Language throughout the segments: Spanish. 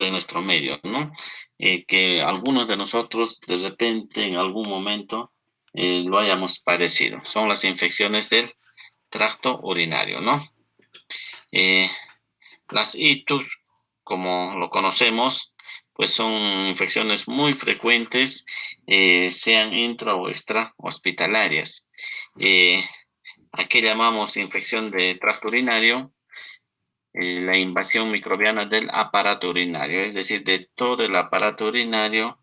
en nuestro medio, ¿no? Que algunos de nosotros de repente en algún momento lo hayamos padecido. Son las infecciones del tracto urinario, ¿no? Eh, las itus, como lo conocemos, pues son infecciones muy frecuentes, sean intra o extra hospitalarias. Eh, ¿A qué llamamos infección de tracto urinario? La invasión microbiana del aparato urinario, es decir, de todo el aparato urinario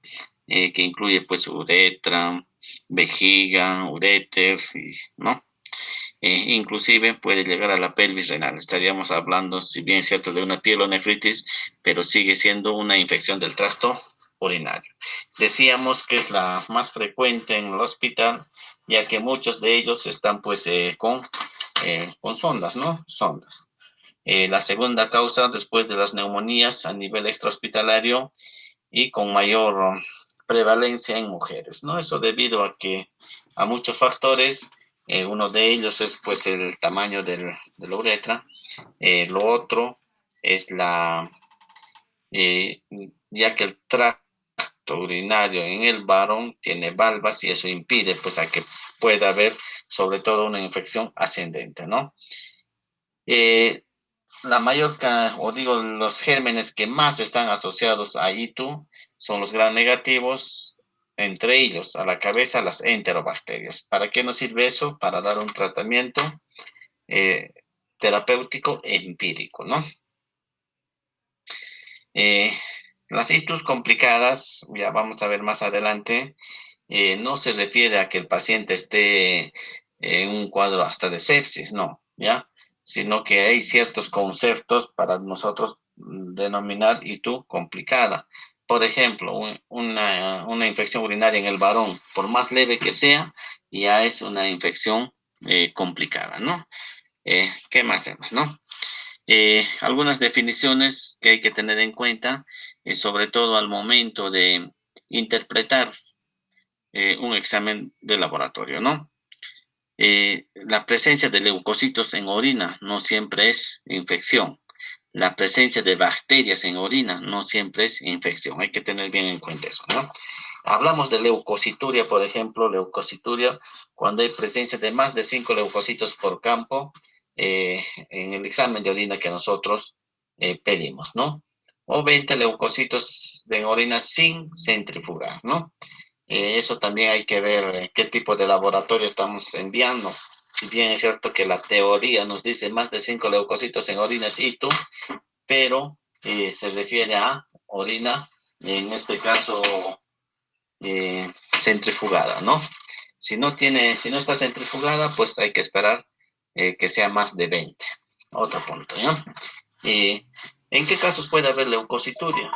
que incluye pues uretra, vejiga, uréter, ¿no? Inclusive puede llegar a la pelvis renal. Estaríamos hablando, si bien es cierto, de una pielonefritis, pero sigue siendo una infección del tracto urinario. Decíamos que es la más frecuente en el hospital, ya que muchos de ellos están pues con sondas, ¿no? Sondas. La segunda causa después de las neumonías a nivel extrahospitalario y con mayor prevalencia en mujeres, ¿no? Eso debido a que a muchos factores, uno de ellos es pues el tamaño de la uretra, lo otro es eh, ya que el tracto urinario en el varón tiene valvas y eso impide pues a que pueda haber sobre todo una infección ascendente, ¿no? Eh, la mayor, o digo, los gérmenes que más están asociados a ITU son los gram negativos, entre ellos a la cabeza las enterobacterias. ¿Para qué nos sirve eso? Para dar un tratamiento eh, terapéutico e empírico, ¿no? Eh, las ITUs complicadas, ya vamos a ver más adelante, no se refiere a que el paciente esté en un cuadro hasta de sepsis, no, ¿ya? Sino que hay ciertos conceptos para nosotros denominar ITU complicada. Por ejemplo, una infección urinaria en el varón, por más leve que sea, ya es una infección complicada, ¿no? ¿Qué más temas, no? Algunas definiciones que hay que tener en cuenta, sobre todo al momento de interpretar un examen de laboratorio, ¿no? La presencia de leucocitos en orina no siempre es infección. La presencia de bacterias en orina no siempre es infección. Hay que tener bien en cuenta eso, ¿no? Hablamos de leucocituria, por ejemplo, leucocituria, cuando hay presencia de más de 5 leucocitos por campo en el examen de orina que nosotros pedimos, ¿no? O 20 leucocitos de orina sin centrifugar, ¿no? Eso también hay que ver qué tipo de laboratorio estamos enviando. Si bien es cierto que la teoría nos dice más de 5 leucocitos en orina es ITU, pero se refiere a orina, en este caso centrifugada, ¿no? Si no está centrifugada, pues hay que esperar que sea más de 20. Otro punto, ¿no? ¿En qué casos puede haber leucocituria?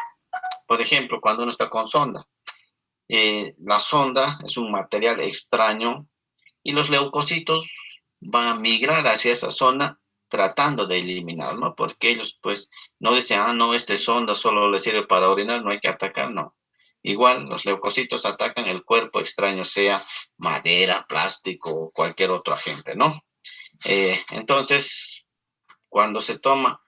Por ejemplo, cuando uno está con sonda. La sonda es un material extraño y los leucocitos van a migrar hacia esa zona tratando de eliminar, ¿no? Porque ellos pues no dicen, no, esta sonda solo le sirve para orinar, no hay que atacar, no. Igual los leucocitos atacan el cuerpo extraño, sea madera, plástico o cualquier otro agente, ¿no? Entonces, cuando se toma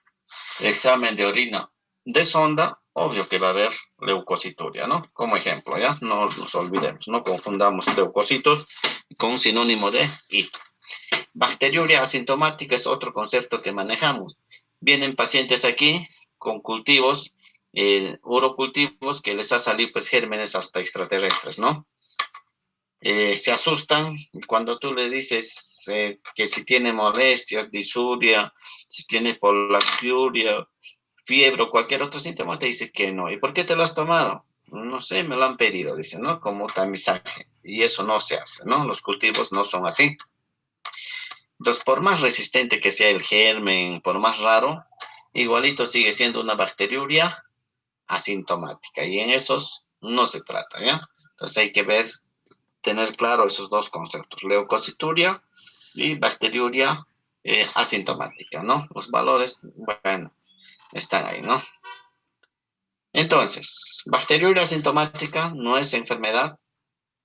examen de orina de sonda, obvio que va a haber leucocituria, ¿no? Como ejemplo, ¿ya? No nos olvidemos, no confundamos leucocitos con sinónimo de ITO. Bacteriuria asintomática es otro concepto que manejamos. Vienen pacientes aquí con cultivos, urocultivos, que les ha salido pues gérmenes hasta extraterrestres, ¿no? Se asustan cuando tú le dices que si tiene molestias, disuria, si tiene polaquiuria, fiebre o cualquier otro síntoma, te dice que no. ¿Y por qué te lo has tomado? No sé, me lo han pedido, dice, ¿no? Como tamizaje. Y eso no se hace, ¿no? Los cultivos no son así. Entonces, por más resistente que sea el germen, por más raro, igualito sigue siendo una bacteriuria asintomática. Y en esos no se trata, ¿ya? Entonces hay que ver, tener claro esos dos conceptos, leucocituria y bacteriuria asintomática, ¿no? Los valores, bueno, están ahí, ¿no? Entonces, bacteriuria asintomática no es enfermedad.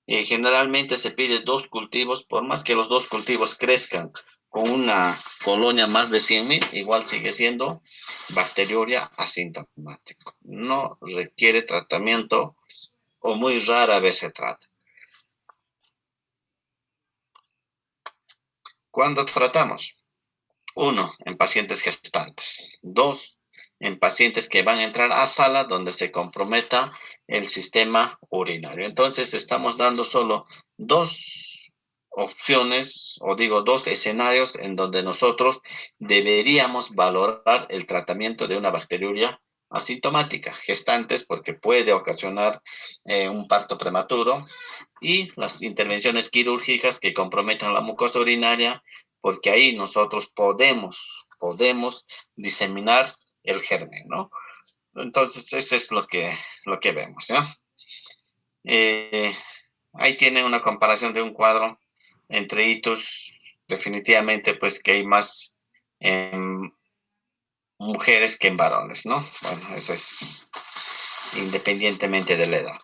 Generalmente se pide dos cultivos, por más que los dos cultivos crezcan con una colonia más de 100.000, igual sigue siendo bacteriuria asintomática. No requiere tratamiento o muy rara vez se trata. ¿Cuándo tratamos? Uno, en pacientes gestantes. Dos, en pacientes que van a entrar a sala donde se comprometa el sistema urinario. Entonces, estamos dando solo dos opciones, o digo, dos escenarios en donde nosotros deberíamos valorar el tratamiento de una bacteriuria asintomática. Gestantes, porque puede ocasionar un parto prematuro, y las intervenciones quirúrgicas que comprometan la mucosa urinaria, porque ahí nosotros podemos diseminar el germen, ¿no? Entonces, eso es lo que vemos, ¿ya? Eh, Ahí tienen una comparación de un cuadro entre hitos, definitivamente, pues que hay más en mujeres que en varones, ¿no? Bueno, eso es independientemente de la edad.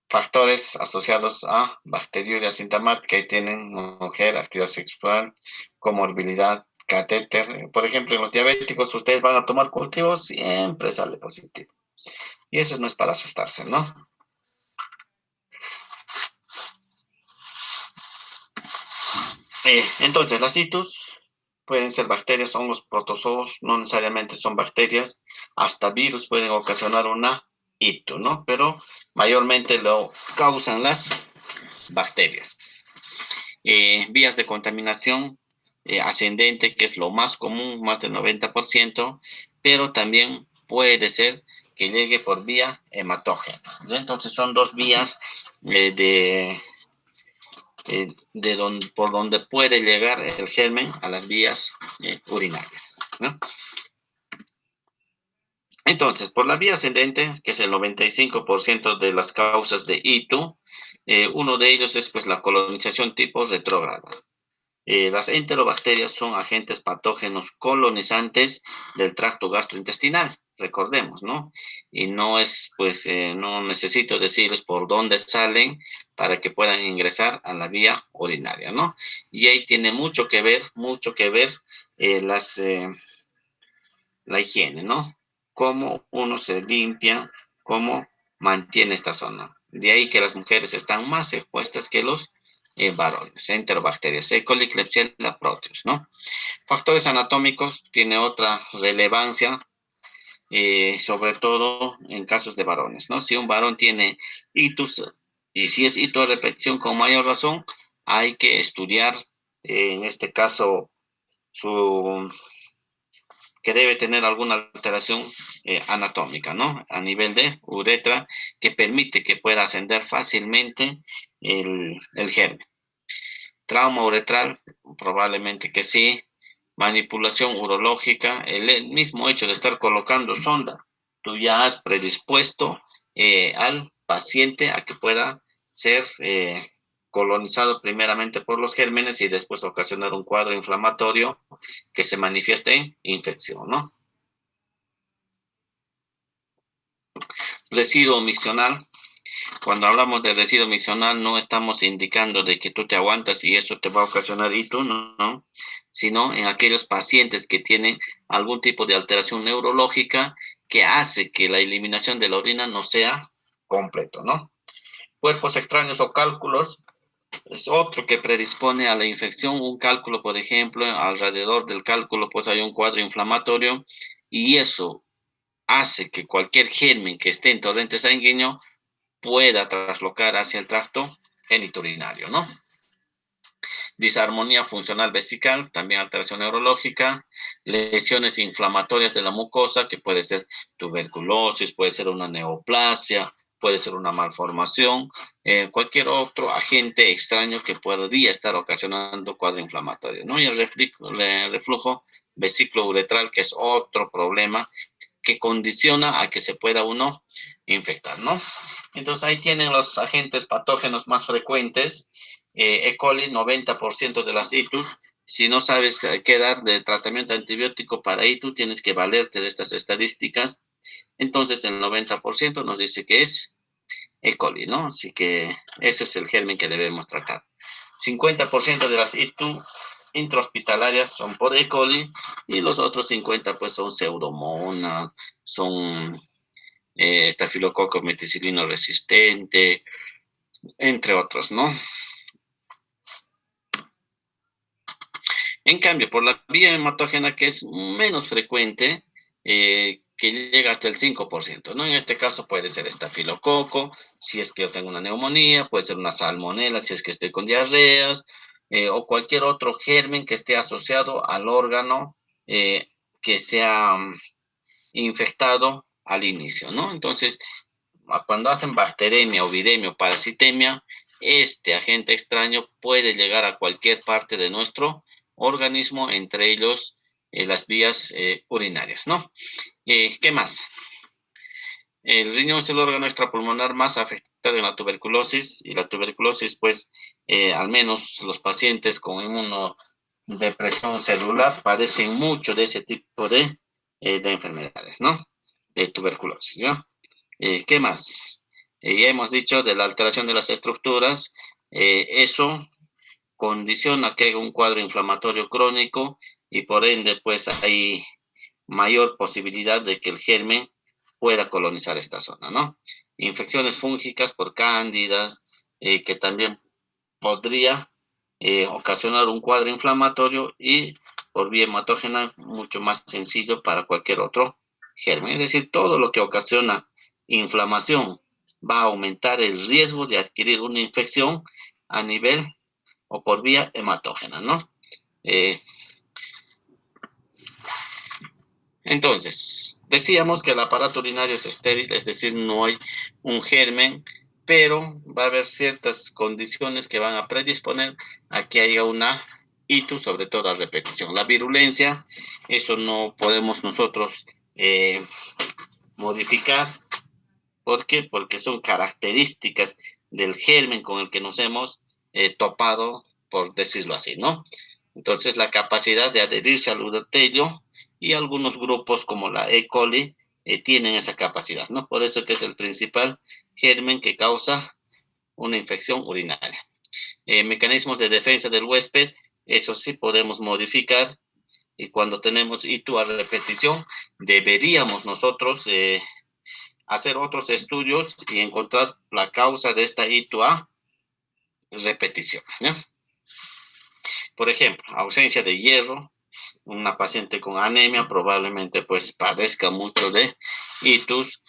Factores asociados a bacteriuria asintomática y tienen mujer, actividad sexual, comorbilidad, catéter. Por ejemplo, en los diabéticos, ustedes van a tomar cultivos, siempre sale positivo. Y eso no es para asustarse, ¿no? Entonces, las itus pueden ser bacterias, hongos, protozoos, no necesariamente son bacterias, hasta virus pueden ocasionar una itu, ¿no? Pero mayormente lo causan las bacterias. Vías de contaminación ascendente, que es lo más común, más del 90%, pero también puede ser que llegue por vía hematógena, ¿sí? Entonces son dos vías por donde puede llegar el germen a las vías urinarias, ¿no? Entonces, por la vía ascendente, que es el 95% de las causas de ITU, uno de ellos es pues la colonización tipo retrógrada. Las enterobacterias son agentes patógenos colonizantes del tracto gastrointestinal, recordemos, ¿no? Y no es, pues, no necesito decirles por dónde salen para que puedan ingresar a la vía urinaria, ¿no? Y ahí tiene mucho que ver las la higiene, ¿no? Cómo uno se limpia, cómo mantiene esta zona. De ahí que las mujeres están más expuestas que los varones, enterobacterias, E. coli, Klebsiella, proteus, ¿no? Factores anatómicos tiene otra relevancia, sobre todo en casos de varones, ¿no? Si un varón tiene itus, y si es hito de repetición con mayor razón, hay que estudiar, en este caso, su que debe tener alguna alteración anatómica, ¿no? A nivel de uretra, que permite que pueda ascender fácilmente el germen. Trauma uretral, probablemente que sí. Manipulación urológica, el mismo hecho de estar colocando sonda, tú ya has predispuesto al paciente a que pueda ser colonizado primeramente por los gérmenes y después ocasionar un cuadro inflamatorio que se manifieste en infección, ¿no? Residuo misional. Cuando hablamos de residuo misional, no estamos indicando de que tú te aguantas y eso te va a ocasionar y tú no, sino en aquellos pacientes que tienen algún tipo de alteración neurológica que hace que la eliminación de la orina no sea completo, ¿no? Cuerpos extraños o cálculos es otro que predispone a la infección. Un cálculo, por ejemplo, alrededor del cálculo pues hay un cuadro inflamatorio y eso hace que cualquier germen que esté en torrente sanguíneo pueda traslocar hacia el tracto genitourinario, ¿no? Disarmonía funcional vesical, también alteración neurológica, lesiones inflamatorias de la mucosa, que puede ser tuberculosis, puede ser una neoplasia, puede ser una malformación, cualquier otro agente extraño que podría estar ocasionando cuadro inflamatorio, ¿no? Y el reflujo vesículo-uretral, que es otro problema que condiciona a que se pueda uno infectar, ¿no? Entonces ahí tienen los agentes patógenos más frecuentes. E. coli, 90% de las ITUs. Si no sabes qué dar de tratamiento antibiótico para ITU, tienes que valerte de estas estadísticas. Entonces el 90% nos dice que es E. coli, ¿no? Así que ese es el germen que debemos tratar. 50% de las ITU intrahospitalarias son por E. coli y los otros 50 pues son pseudomonas, son estafilococo meticilino resistente, entre otros, ¿no? En cambio, por la vía hematógena, que es menos frecuente, que llega hasta el 5%, ¿no? En este caso puede ser estafilococo, si es que yo tengo una neumonía, puede ser una salmonela, si es que estoy con diarreas, o cualquier otro germen que esté asociado al órgano que sea infectado al inicio, ¿no? Entonces, cuando hacen bacteremia o viremia o parasitemia, este agente extraño puede llegar a cualquier parte de nuestro organismo, entre ellos las vías urinarias, ¿no? ¿Qué más? El riñón es el órgano extrapulmonar más afectado en la tuberculosis y la tuberculosis, pues, al menos los pacientes con inmunodepresión celular padecen mucho de ese tipo de enfermedades, ¿no? De tuberculosis, ¿no? ¿Qué más? Ya hemos dicho de la alteración de las estructuras, eso condiciona que haya un cuadro inflamatorio crónico y por ende, pues, hay mayor posibilidad de que el germen pueda colonizar esta zona, ¿no? Infecciones fúngicas por cándidas, que también podría ocasionar un cuadro inflamatorio y por vía hematógena mucho más sencillo para cualquier otro germen. Es decir, todo lo que ocasiona inflamación va a aumentar el riesgo de adquirir una infección a nivel o por vía hematógena, ¿no? Eh, Entonces, decíamos que el aparato urinario es estéril, es decir, no hay un germen, pero va a haber ciertas condiciones que van a predisponer a que haya una ITU, sobre todo a repetición. La virulencia, eso no podemos nosotros eh, modificar. ¿Por qué? Porque son características del germen con el que nos hemos topado, por decirlo así, ¿no? Entonces, la capacidad de adherirse al urotelio y algunos grupos como la E. coli tienen esa capacidad, ¿no? Por eso que es el principal germen que causa una infección urinaria. Mecanismos de defensa del huésped, eso sí podemos modificar y cuando tenemos ITU a repetición, deberíamos nosotros hacer otros estudios y encontrar la causa de esta ITU a repetición, ¿no? Por ejemplo, ausencia de hierro, una paciente con anemia probablemente pues padezca mucho de itus,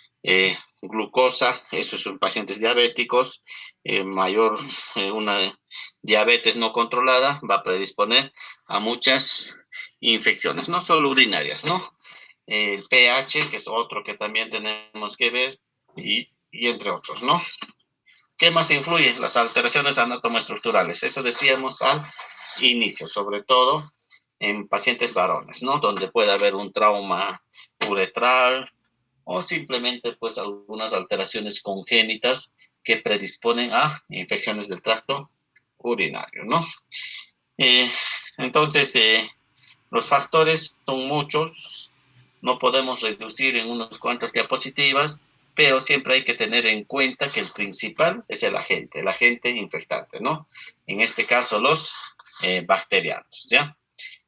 glucosa, estos son pacientes diabéticos, una diabetes no controlada va a predisponer a muchas infecciones, no solo urinarias, ¿no? El pH, que es otro que también tenemos que ver, y entre otros, ¿no? ¿Qué más influye? Las alteraciones anatomoestructurales. Eso decíamos al inicio, sobre todo en pacientes varones, ¿no? Donde puede haber un trauma uretral o simplemente pues algunas alteraciones congénitas que predisponen a infecciones del tracto urinario, ¿no? Eh, entonces, los factores son muchos, no podemos reducir en unos cuantos diapositivas, pero siempre hay que tener en cuenta que el principal es el agente infectante, ¿no? En este caso, los bacterianos, ¿ya?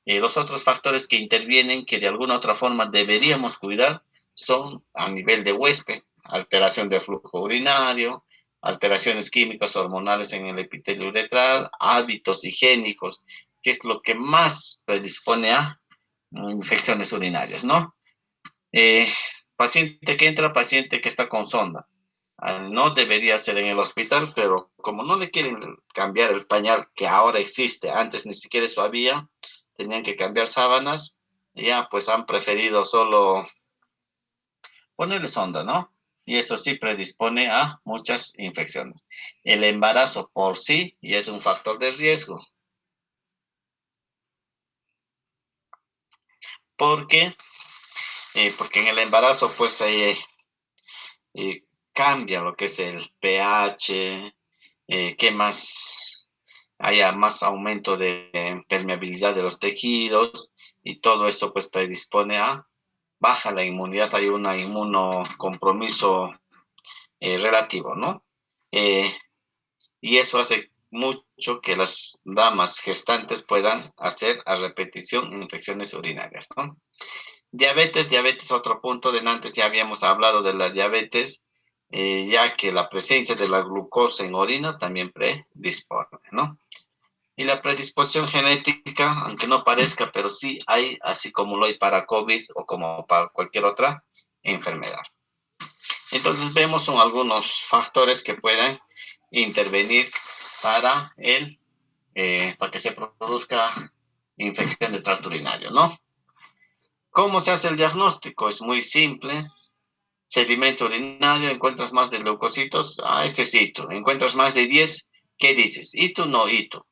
Los otros factores que intervienen, que de alguna otra forma deberíamos cuidar, son a nivel de huésped, alteración del flujo urinario, alteraciones químicas hormonales en el epitelio uretral, hábitos higiénicos, que es lo que más predispone a infecciones urinarias, ¿no? Eh, Paciente que entra, paciente que está con sonda. No debería ser en el hospital, pero como no le quieren cambiar el pañal que ahora existe, antes ni siquiera eso había, tenían que cambiar sábanas, ya pues han preferido solo ponerle sonda, ¿no? Y eso sí predispone a muchas infecciones. El embarazo por sí ya es un factor de riesgo. ¿Por qué? Porque en el embarazo pues cambia lo que es el pH, ¿qué más? Haya más aumento de permeabilidad de los tejidos y todo esto pues predispone a baja la inmunidad, hay un inmunocompromiso relativo, ¿no? Y eso hace mucho que las damas gestantes puedan hacer a repetición infecciones urinarias, ¿no? Diabetes, otro punto. De antes ya habíamos hablado de la diabetes, ya que la presencia de la glucosa en orina también predispone, ¿no? Y la predisposición genética, aunque no parezca, pero sí hay, así como lo hay para COVID o como para cualquier otra enfermedad. Entonces vemos son algunos factores que pueden intervenir para para que se produzca infección de tracto urinario, ¿no? ¿Cómo se hace el diagnóstico? Es muy simple. Sedimento urinario, encuentras más de leucocitos, este es hito. Encuentras más de 10, ¿qué dices? ¿Hito? No, hito.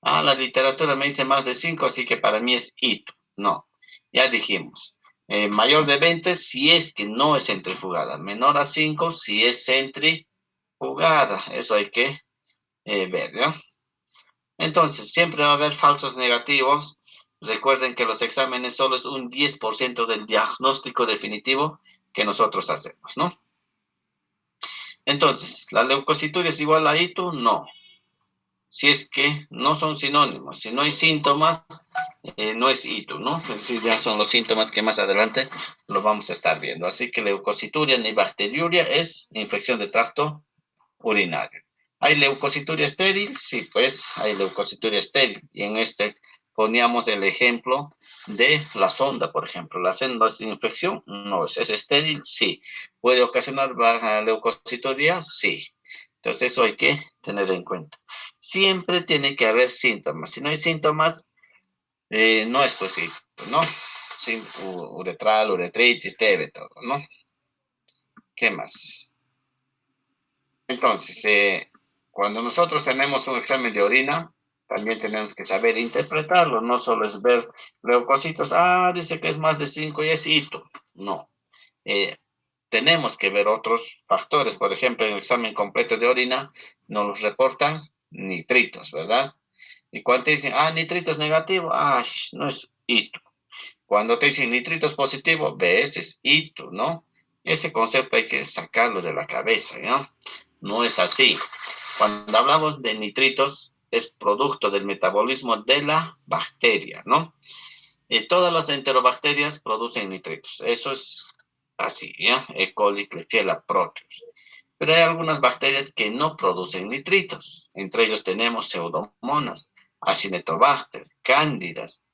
La literatura me dice más de 5, así que para mí es hito. No, ya dijimos. Mayor de 20 si es que no es centrifugada. Menor a 5 si es centrifugada. Eso hay que ver, ¿no? Entonces, siempre va a haber falsos negativos. Recuerden que los exámenes solo es un 10% del diagnóstico definitivo que nosotros hacemos, ¿no? Entonces, ¿la leucocituria es igual a ITU? No. Si es que no son sinónimos, si no hay síntomas, no es ITU, ¿no? Es decir, ya son los síntomas que más adelante lo vamos a estar viendo. Así que leucocituria ni bacteriuria es infección de tracto urinario. ¿Hay leucocituria estéril? Sí, pues hay leucocituria estéril. Y en este poníamos el ejemplo de la sonda, por ejemplo. ¿La sonda es infección? No. ¿Es estéril? Sí. ¿Puede ocasionar baja leucocituria? Sí. Entonces eso hay que tener en cuenta. Siempre tiene que haber síntomas. Si no hay síntomas, no es posible, ¿no? Sin uretral, uretritis, TB, todo, ¿no? ¿Qué más? Entonces, cuando nosotros tenemos un examen de orina, también tenemos que saber interpretarlo, no solo es ver leucocitos, dice que es más de 5 y es hito. No. Eh, Tenemos que ver otros factores. Por ejemplo, en el examen completo de orina nos los reportan nitritos, ¿verdad? Y cuando te dicen, nitritos negativo, no es hito. Cuando te dicen nitritos positivo, ves, es hito, ¿no? Ese concepto hay que sacarlo de la cabeza, ¿no? No es así. Cuando hablamos de nitritos, es producto del metabolismo de la bacteria, ¿no? Todas las enterobacterias producen nitritos. Eso es así, ¿ya? E. coli, Klebsiella, proteus. Pero hay algunas bacterias que no producen nitritos. Entre ellos tenemos pseudomonas, acinetobacter, cándidas.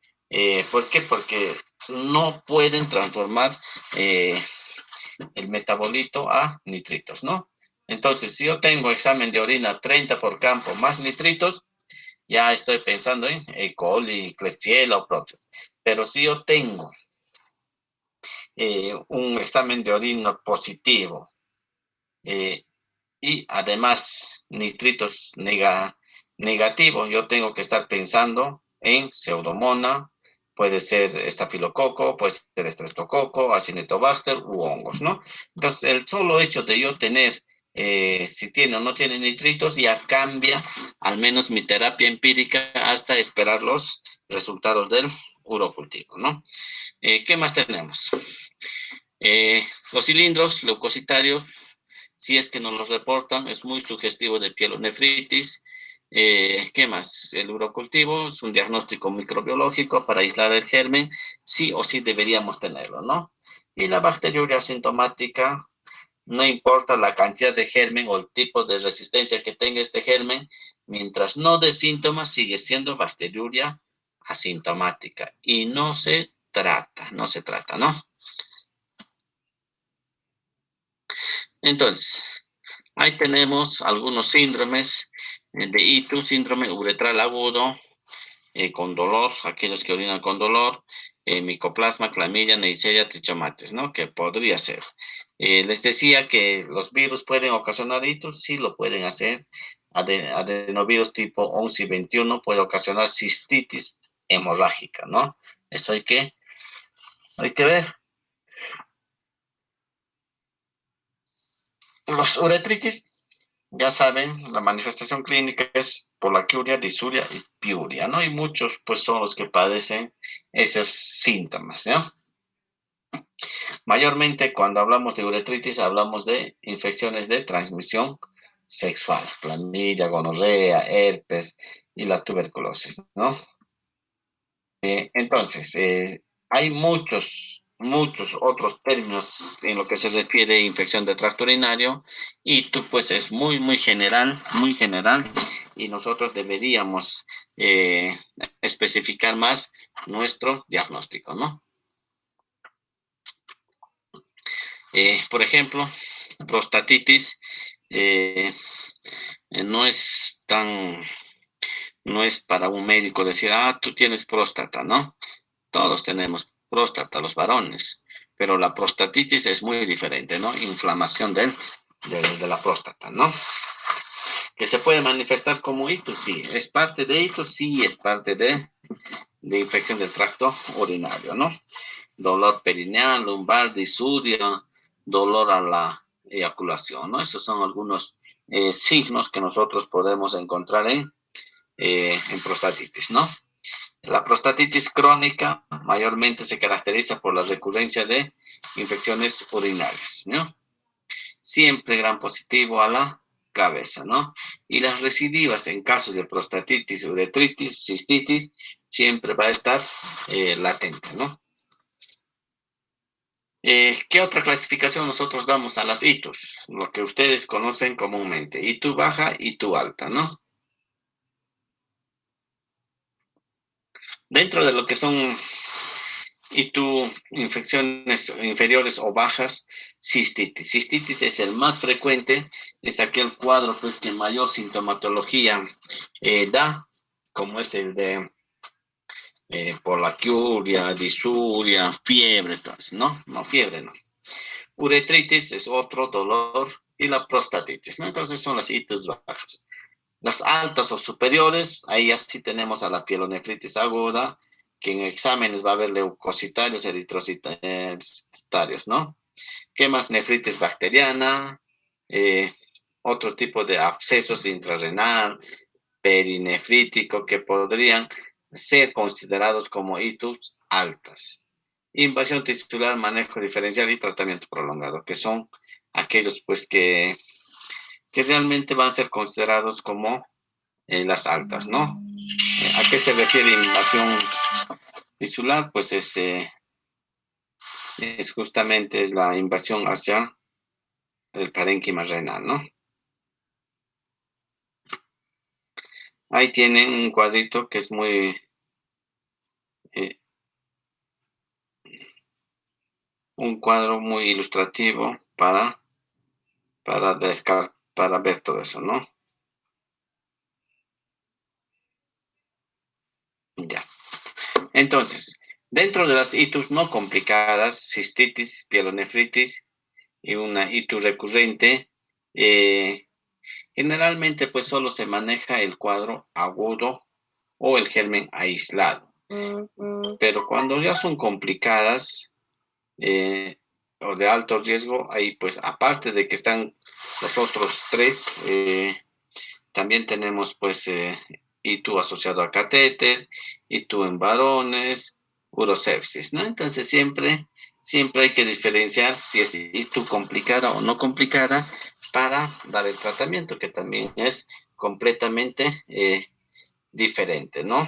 ¿Por qué? Porque no pueden transformar el metabolito a nitritos, ¿no? Entonces, si yo tengo examen de orina 30 por campo más nitritos, ya estoy pensando en E. coli, Klebsiella o proteus. Pero si yo tengo un examen de orina positivo eh, y además nitritos negativo, yo tengo que estar pensando en pseudomona, puede ser estafilococo, puede ser estreptococo, acinetobacter u hongos, ¿no? Entonces, el solo hecho de yo tener si tiene o no tiene nitritos, ya cambia al menos mi terapia empírica hasta esperar los resultados del urocultivo, ¿no? ¿Qué más tenemos? Los cilindros leucocitarios, si es que nos los reportan, es muy sugestivo de pielonefritis. ¿Qué más? El urocultivo es un diagnóstico microbiológico para aislar el germen, sí o sí deberíamos tenerlo, ¿no? Y la bacteriuria asintomática, no importa la cantidad de germen o el tipo de resistencia que tenga este germen, mientras no dé síntomas, sigue siendo bacteriuria asintomática y no se trata, ¿no? Entonces, ahí tenemos algunos síndromes de ITU, síndrome uretral agudo, con dolor, aquellos que orinan con dolor, micoplasma, clamidia, neisseria, trichomatis, ¿no? Que podría ser. Les decía que los virus pueden ocasionar ITU, sí lo pueden hacer. Adenovirus tipo 11 y 21 puede ocasionar cistitis hemorrágica, ¿no? Eso hay que ver. Los uretritis, ya saben, la manifestación clínica es polaquiuria, disuria y piuria, ¿no? Y muchos, pues, son los que padecen esos síntomas, ¿no? Mayormente, cuando hablamos de uretritis, hablamos de infecciones de transmisión sexual, clamidia, gonorrea, herpes y la tuberculosis, ¿no? Entonces, hay muchos otros términos en lo que se refiere a infección de tracto urinario y tú pues es muy general y nosotros deberíamos especificar más nuestro diagnóstico, ¿no? Por ejemplo, prostatitis eh, no es tan, no es para un médico decir, ah, tú tienes próstata, ¿no? Todos tenemos próstata, los varones, pero la prostatitis es muy diferente, ¿no? Inflamación de la próstata, ¿no? Que se puede manifestar como ictus, sí. ¿Es parte de ictus? Sí, es parte de infección del tracto urinario, ¿no? Dolor perineal, lumbar, disuria, dolor a la eyaculación, ¿no? Esos son algunos signos que nosotros podemos encontrar en prostatitis, ¿no? La prostatitis crónica mayormente se caracteriza por la recurrencia de infecciones urinarias, ¿no? Siempre gran positivo a la cabeza, ¿no? Y las recidivas en casos de prostatitis, uretritis, cistitis, siempre va a estar latente, ¿no? ¿Qué otra clasificación nosotros damos a las ITUs? Lo que ustedes conocen comúnmente, ITU baja, ITU alta, ¿no? Dentro de lo que son y tú, infecciones inferiores o bajas, cistitis. Cistitis es el más frecuente, es aquel cuadro pues que mayor sintomatología da, como es el de polaquiuria, disuria, fiebre, entonces, ¿no? No, fiebre no. Uretritis es otro dolor y la prostatitis, ¿no? Entonces son las itis bajas. Las altas o superiores, ahí ya sí tenemos a la pielonefritis aguda, que en exámenes va a haber leucocitarios, eritrocitarios, ¿no? ¿Qué más? Nefritis bacteriana, eh, otro tipo de abscesos intrarrenal, perinefrítico, que podrían ser considerados como itus altas. Invasión tisular, manejo diferencial y tratamiento prolongado, que son aquellos pues que realmente van a ser considerados como las altas, ¿no? ¿A qué se refiere invasión tisular? Pues es justamente la invasión hacia el parénquima renal, ¿no? Ahí tienen un cuadrito que es eh, un cuadro muy ilustrativo para ver todo eso, ¿no? Ya. Entonces, dentro de las itus no complicadas, cistitis, pielonefritis y una itus recurrente, eh, generalmente pues solo se maneja el cuadro agudo o el germen aislado. Pero cuando ya son complicadas eh, o de alto riesgo, ahí pues aparte de que están los otros tres, también tenemos pues ITU asociado a catéter, ITU en varones, urosepsis, ¿no? Entonces siempre hay que diferenciar si es ITU complicada o no complicada para dar el tratamiento, que también es completamente diferente, ¿no?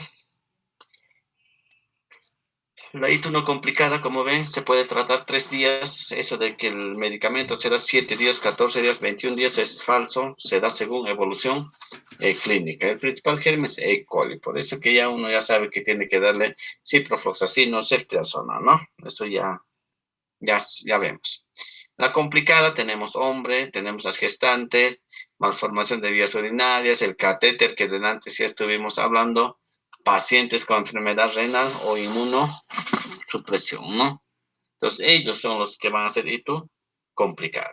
La ITU no complicada, como ven, se puede tratar 3 días. Eso de que el medicamento se da 7 días, 14 días, 21 días es falso. Se da según evolución clínica. El principal germen es E. coli. Por eso que ya uno ya sabe que tiene que darle ciprofloxacino, ceftriaxona, ¿no? Eso ya vemos. La complicada tenemos hombre, tenemos las gestantes, malformación de vías urinarias, el catéter que delante ya estuvimos hablando, pacientes con enfermedad renal o inmunosupresión, ¿no? Entonces ellos son los que van a ser ITU complicada.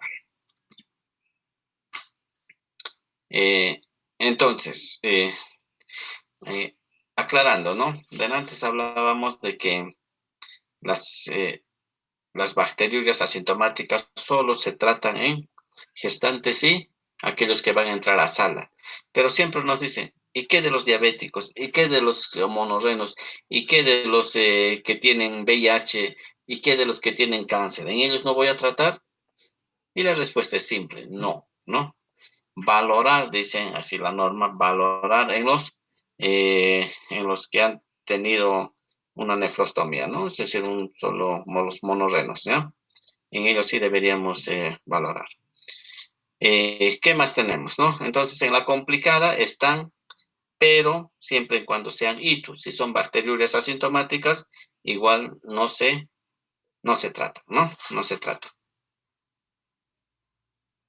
Eh, entonces, eh, aclarando, ¿no? Delante hablábamos de que las, eh, las bacterias asintomáticas solo se tratan en gestantes y aquellos que van a entrar a sala. Pero siempre nos dicen, ¿y qué de los diabéticos? ¿Y qué de los monorrenos? ¿Y qué de los que tienen VIH? ¿Y qué de los que tienen cáncer? ¿En ellos no voy a tratar? Y la respuesta es simple, no, ¿no? valorar, dicen así la norma, valorar en los que han tenido una nefrostomía, ¿no? Es decir, los monorrenos, ¿ya? En ellos sí deberíamos valorar. ¿Qué más tenemos, no? Entonces, en la complicada están, pero siempre y cuando sean itus. Si son bacteriurias asintomáticas, igual no se trata, ¿no? No se trata.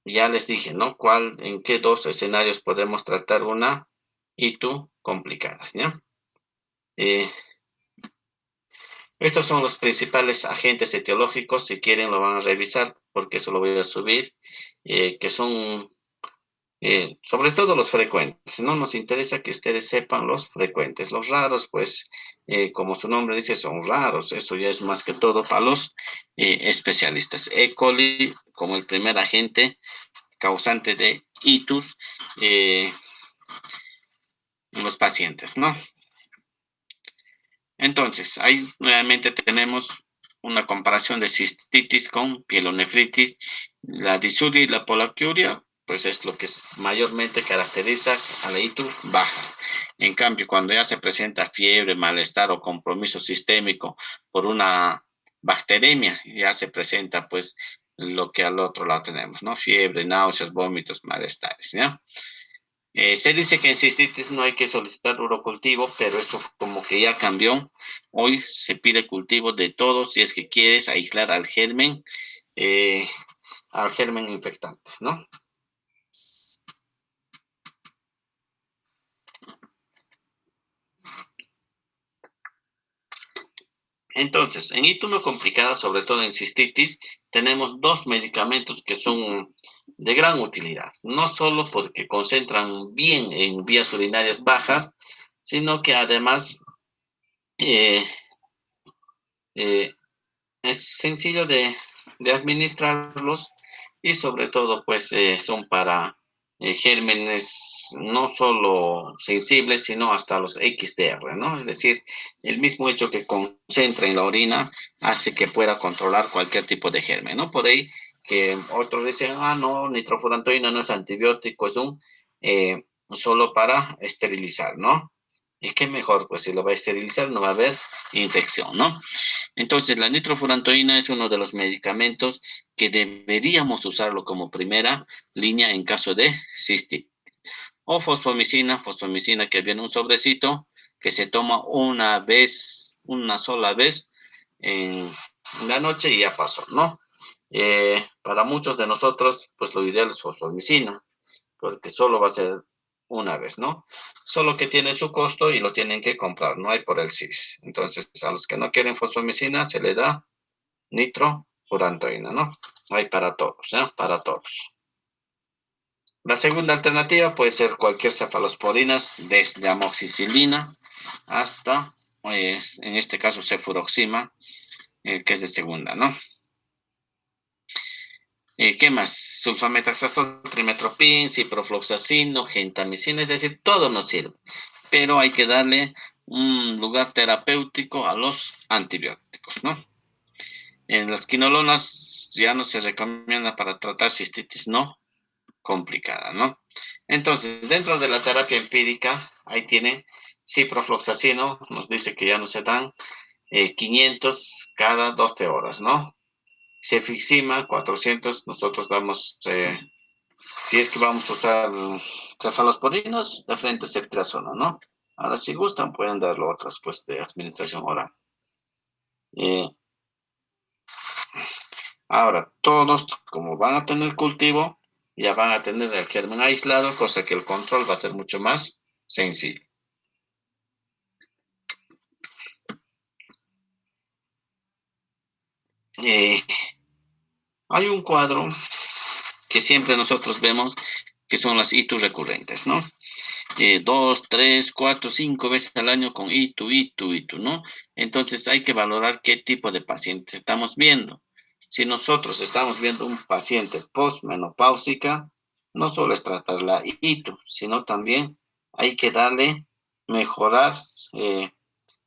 Ya les dije, ¿no? En qué dos escenarios podemos tratar una ITU complicada, ¿ya? Eh, Estos son los principales agentes etiológicos. Si quieren, lo van a revisar, porque eso lo voy a subir, que son sobre todo los frecuentes. No nos interesa que ustedes sepan los frecuentes. Los raros, pues, como su nombre dice, son raros. Eso ya es más que todo para los especialistas. E. coli como el primer agente causante de itus en los pacientes, ¿no? Entonces, ahí nuevamente tenemos una comparación de cistitis con pielonefritis. La disuria y la poliuria, pues es lo que mayormente caracteriza a la itus bajas. En cambio, cuando ya se presenta fiebre, malestar o compromiso sistémico por una bacteremia, ya se presenta pues lo que al otro lado tenemos, ¿no? Fiebre, náuseas, vómitos, malestares, ¿ya? Se dice que en cistitis no hay que solicitar urocultivo, pero eso como que ya cambió. Hoy se pide cultivo de todo si es que quieres aislar eh, al germen infectante, ¿no? Entonces, en ito complicada, sobre todo en cistitis, tenemos dos medicamentos que son de gran utilidad, no solo porque concentran bien en vías urinarias bajas, sino que además eh, eh, es sencillo de administrarlos y sobre todo pues son para gérmenes no solo sensibles, sino hasta los XDR, ¿no? Es decir, el mismo hecho que concentra en la orina hace que pueda controlar cualquier tipo de germen, ¿no? Por ahí que otros dicen, no, nitrofurantoína no es antibiótico, es solo para esterilizar, ¿no? ¿Y qué mejor? Pues si lo va a esterilizar no va a haber infección, ¿no? Entonces, la nitrofurantoína es uno de los medicamentos que deberíamos usarlo como primera línea en caso de cistitis. O fosfomicina que viene un sobrecito que se toma una sola vez en la noche y ya pasó, ¿no? Para muchos de nosotros, pues lo ideal es fosfomicina, porque solo va a ser una vez, ¿no? Solo que tiene su costo y lo tienen que comprar, no hay por el CIS. Entonces, a los que no quieren fosfomicina, se le da nitrofurantoína, ¿no? Hay para todos, ¿ya? Para todos. La segunda alternativa puede ser cualquier cefalosporinas, desde amoxicilina hasta, en este caso, cefuroxima, que es de segunda, ¿no? ¿Qué más? Sulfametaxazol, trimetropin, ciprofloxacino, gentamicina, es decir, todo nos sirve, pero hay que darle un lugar terapéutico a los antibióticos, ¿no? En las quinolonas ya no se recomienda para tratar cistitis no complicada, ¿no? Entonces, dentro de la terapia empírica, ahí tiene ciprofloxacino, nos dice que ya no se dan 500 cada 12 horas, ¿no? Cefixima, 400, nosotros damos, si es que vamos a usar cefalosporinos, de frente ceftriaxona, ¿no? Ahora, si gustan, pueden darlo otras, pues, de administración oral. Eh, Ahora, todos, como van a tener cultivo, ya van a tener el germen aislado, cosa que el control va a ser mucho más sencillo. Eh, Hay un cuadro que siempre nosotros vemos que son las ITU recurrentes, ¿no? 2, 3, 4, 5 veces al año con ITU, ¿no? Entonces hay que valorar qué tipo de paciente estamos viendo. Si nosotros estamos viendo un paciente postmenopáusica, no solo es tratar la ITU, sino también hay que darle, mejorar, en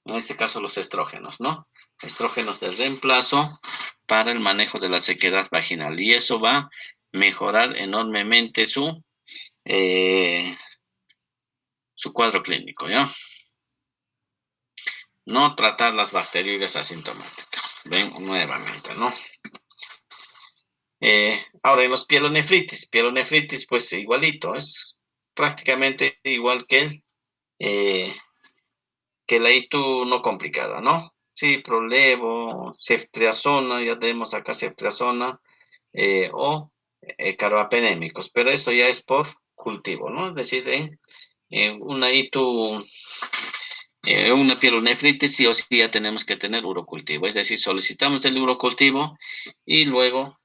este caso los estrógenos, ¿no? Estrógenos de reemplazo para el manejo de la sequedad vaginal y eso va a mejorar enormemente su su cuadro clínico, ¿ya? No tratar las bacterias asintomáticas. Ven nuevamente, ¿no? Ahora, en los pielonefritis, pues igualito, es prácticamente igual eh, que la ITU no complicada, ¿no? Sí, Prolevo, ceftriaxona, ya tenemos acá ceftriaxona, o carbapenémicos, pero eso ya es por cultivo, ¿no? Es decir, en una ITU, una pielonefritis, sí o sí ya tenemos que tener urocultivo, es decir, solicitamos el urocultivo y luego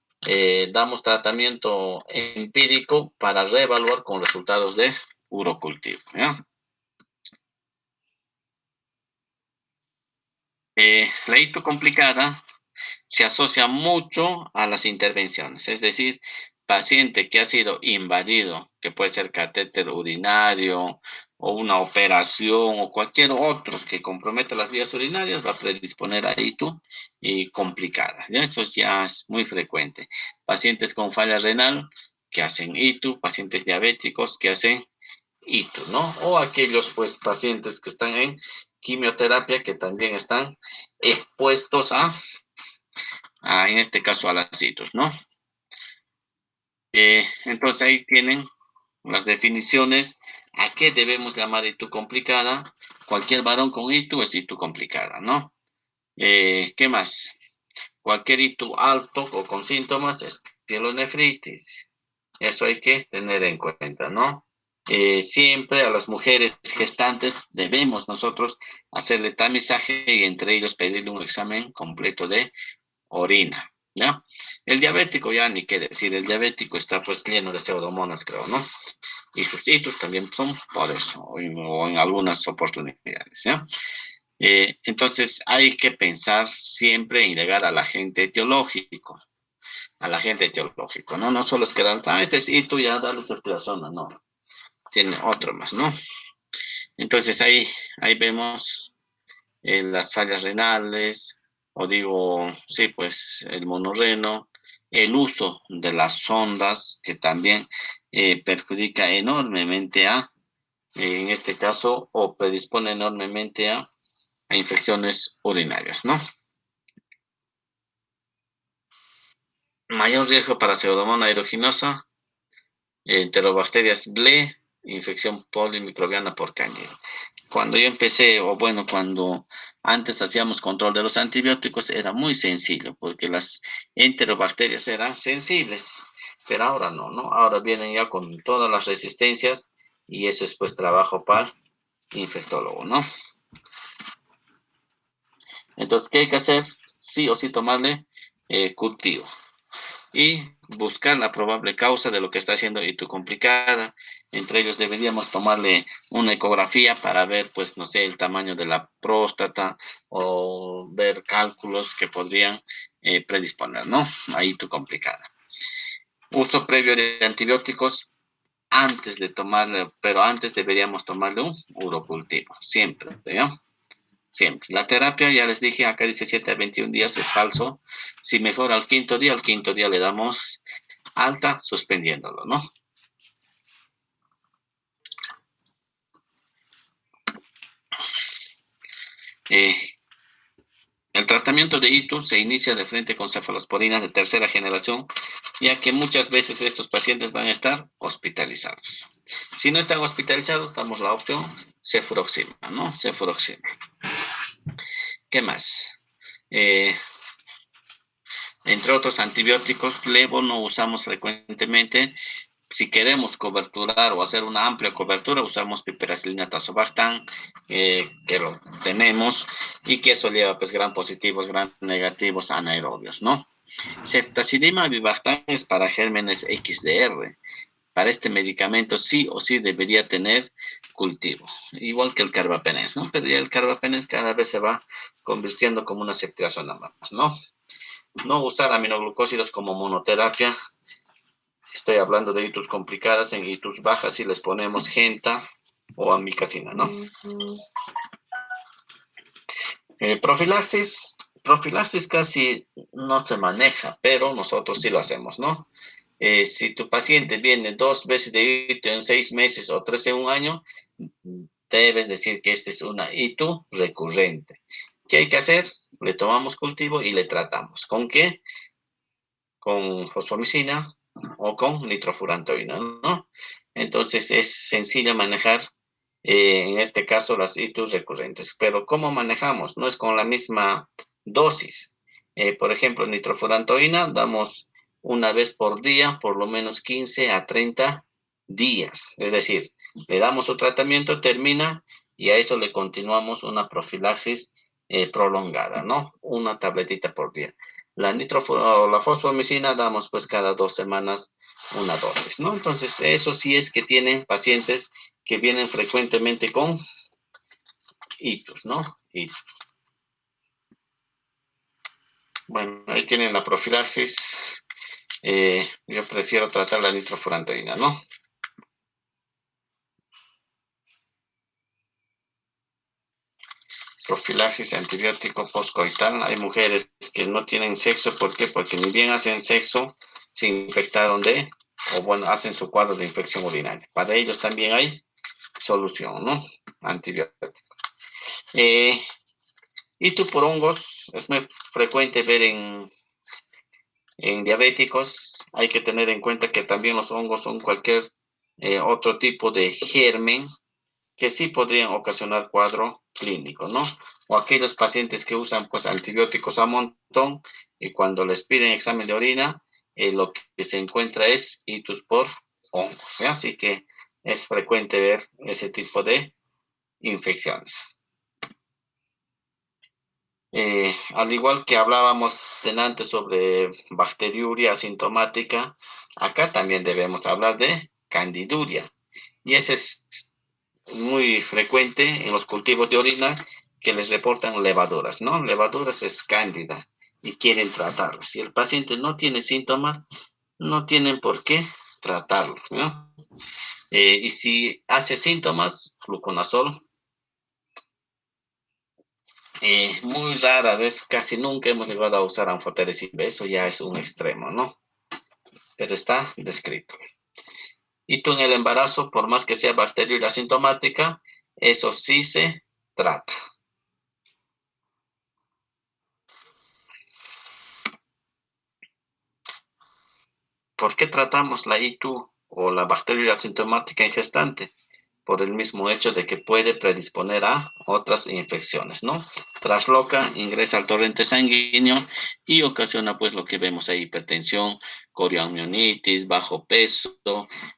damos tratamiento empírico para reevaluar con resultados de urocultivo, ¿ya? La ITU complicada se asocia mucho a las intervenciones, es decir, paciente que ha sido invadido, que puede ser catéter urinario o una operación o cualquier otro que comprometa las vías urinarias, va a predisponer a ITU y complicada. ¿Ya? Eso ya es muy frecuente. Pacientes con falla renal que hacen ITU, pacientes diabéticos que hacen ITU, ¿no? O aquellos pues pacientes que están en quimioterapia que también están expuestos en este caso a las ITUs, ¿no? Entonces ahí tienen las definiciones a qué debemos llamar ITU complicada. Cualquier varón con ITU es ITU complicada, ¿no? ¿Qué más? Cualquier ITU alto o con síntomas es pielonefritis. Eso hay que tener en cuenta, ¿no? Siempre a las mujeres gestantes debemos nosotros hacerle tamizaje y entre ellos pedirle un examen completo de orina, ¿ya? El diabético ya ni qué decir, el diabético está pues lleno de pseudomonas, creo, ¿no? Y sus hitos también son por eso, o en algunas oportunidades, ¿ya? Entonces hay que pensar siempre en llegar al agente etiológico, ¿no? No solo es quedar, este es hito, ya dale ceftriaxona, no, tiene otro más, ¿no? Entonces ahí vemos las fallas renales, o digo, sí, pues el monorreno, el uso de las sondas, que también perjudica enormemente en este caso, o predispone enormemente a infecciones urinarias, ¿no? Mayor riesgo para Pseudomonas aeruginosa, enterobacterias BLE, infección polimicrobiana por cándida. Cuando yo empecé, o bueno, cuando antes hacíamos control de los antibióticos, era muy sencillo, porque las enterobacterias eran sensibles, pero ahora no, ¿no? Ahora vienen ya con todas las resistencias y eso es pues trabajo para infectólogo, ¿no? Entonces, ¿qué hay que hacer? Sí o sí tomarle cultivo y buscar la probable causa de lo que está haciendo ITU complicada. Entre ellos deberíamos tomarle una ecografía para ver, pues, no sé, el tamaño de la próstata o ver cálculos que podrían predisponer, ¿no? A ITU complicada. Uso previo de antibióticos antes de tomarle, pero antes deberíamos tomarle un urocultivo, siempre, ¿no? Siempre. La terapia, ya les dije, acá dice 7 a 21 días, es falso. Si mejora al quinto día le damos alta suspendiéndolo, ¿no? Eh, el tratamiento de ITU se inicia de frente con cefalosporinas de tercera generación, ya que muchas veces estos pacientes van a estar hospitalizados. Si no están hospitalizados, damos la opción cefuroxima, ¿no? Cefuroxima. ¿Qué más? Entre otros antibióticos, levo no usamos frecuentemente. Si queremos coberturar o hacer una amplia cobertura, usamos piperacilina tazobactam, que lo tenemos, y que eso lleva pues gran positivos, gran negativos anaerobios, ¿no? Ceftazidima avibactam es para gérmenes XDR. Para este medicamento sí o sí debería tener cultivo, igual que el carbapenés, ¿no? Pero ya el carbapenés cada vez se va convirtiendo como una ceftriaxona más, ¿no? No usar aminoglucósidos como monoterapia. Estoy hablando de ITUs complicadas. En ITUs bajas si les ponemos genta o amicacina, ¿no? Profilaxis casi no se maneja, pero nosotros sí lo hacemos, ¿no? Si tu paciente viene 2 veces de ITU en 6 meses o 3 en un año, debes decir que esta es una ITU recurrente. ¿Qué hay que hacer? Le tomamos cultivo y le tratamos. ¿Con qué? Con fosfomicina o con nitrofurantoína, ¿no? Entonces es sencillo manejar, en este caso, las ITUs recurrentes. Pero ¿cómo manejamos? No es con la misma dosis. Por ejemplo, nitrofurantoína damos una vez por día, por lo menos 15 a 30 días. Es decir, le damos su tratamiento, termina y a eso le continuamos una profilaxis prolongada, ¿no? Una tabletita por día. La fosfomicina damos pues cada 2 semanas una dosis, ¿no? Entonces, eso sí es que tienen pacientes que vienen frecuentemente con hitos, ¿no? Y bueno, ahí tienen la profilaxis. Yo prefiero tratar la nitrofurantoína, ¿no? Profilaxis antibiótico postcoital. Hay mujeres que no tienen sexo, ¿por qué? Porque ni bien hacen sexo, se infectaron o bueno, hacen su cuadro de infección urinaria. Para ellos también hay solución, ¿no? Antibiótico. Eh, y tú por hongos, es muy frecuente ver en diabéticos. Hay que tener en cuenta que también los hongos son cualquier otro tipo de germen que sí podrían ocasionar cuadro clínico, ¿no? O aquellos pacientes que usan pues antibióticos a montón y cuando les piden examen de orina, lo que se encuentra es itus por hongos, ¿sí? Así que es frecuente ver ese tipo de infecciones. Al igual que hablábamos antes sobre bacteriuria asintomática, acá también debemos hablar de candiduria. Y ese es muy frecuente en los cultivos de orina que les reportan levaduras, ¿no? Levaduras es cándida y quieren tratarlas. Si el paciente no tiene síntomas, no tienen por qué tratarlo, ¿no? Y si hace síntomas, fluconazol. Muy rara vez, casi nunca hemos llegado a usar anfotericina. Eso ya es un extremo, ¿no? Pero está descrito. Y tú en el embarazo, por más que sea bacteriuria asintomática, eso sí se trata. ¿Por qué tratamos la ITU o la bacteriuria asintomática en gestante? Por el mismo hecho de que puede predisponer a otras infecciones, ¿no? Trasloca, ingresa al torrente sanguíneo y ocasiona pues lo que vemos ahí, hipertensión, corioamionitis, bajo peso,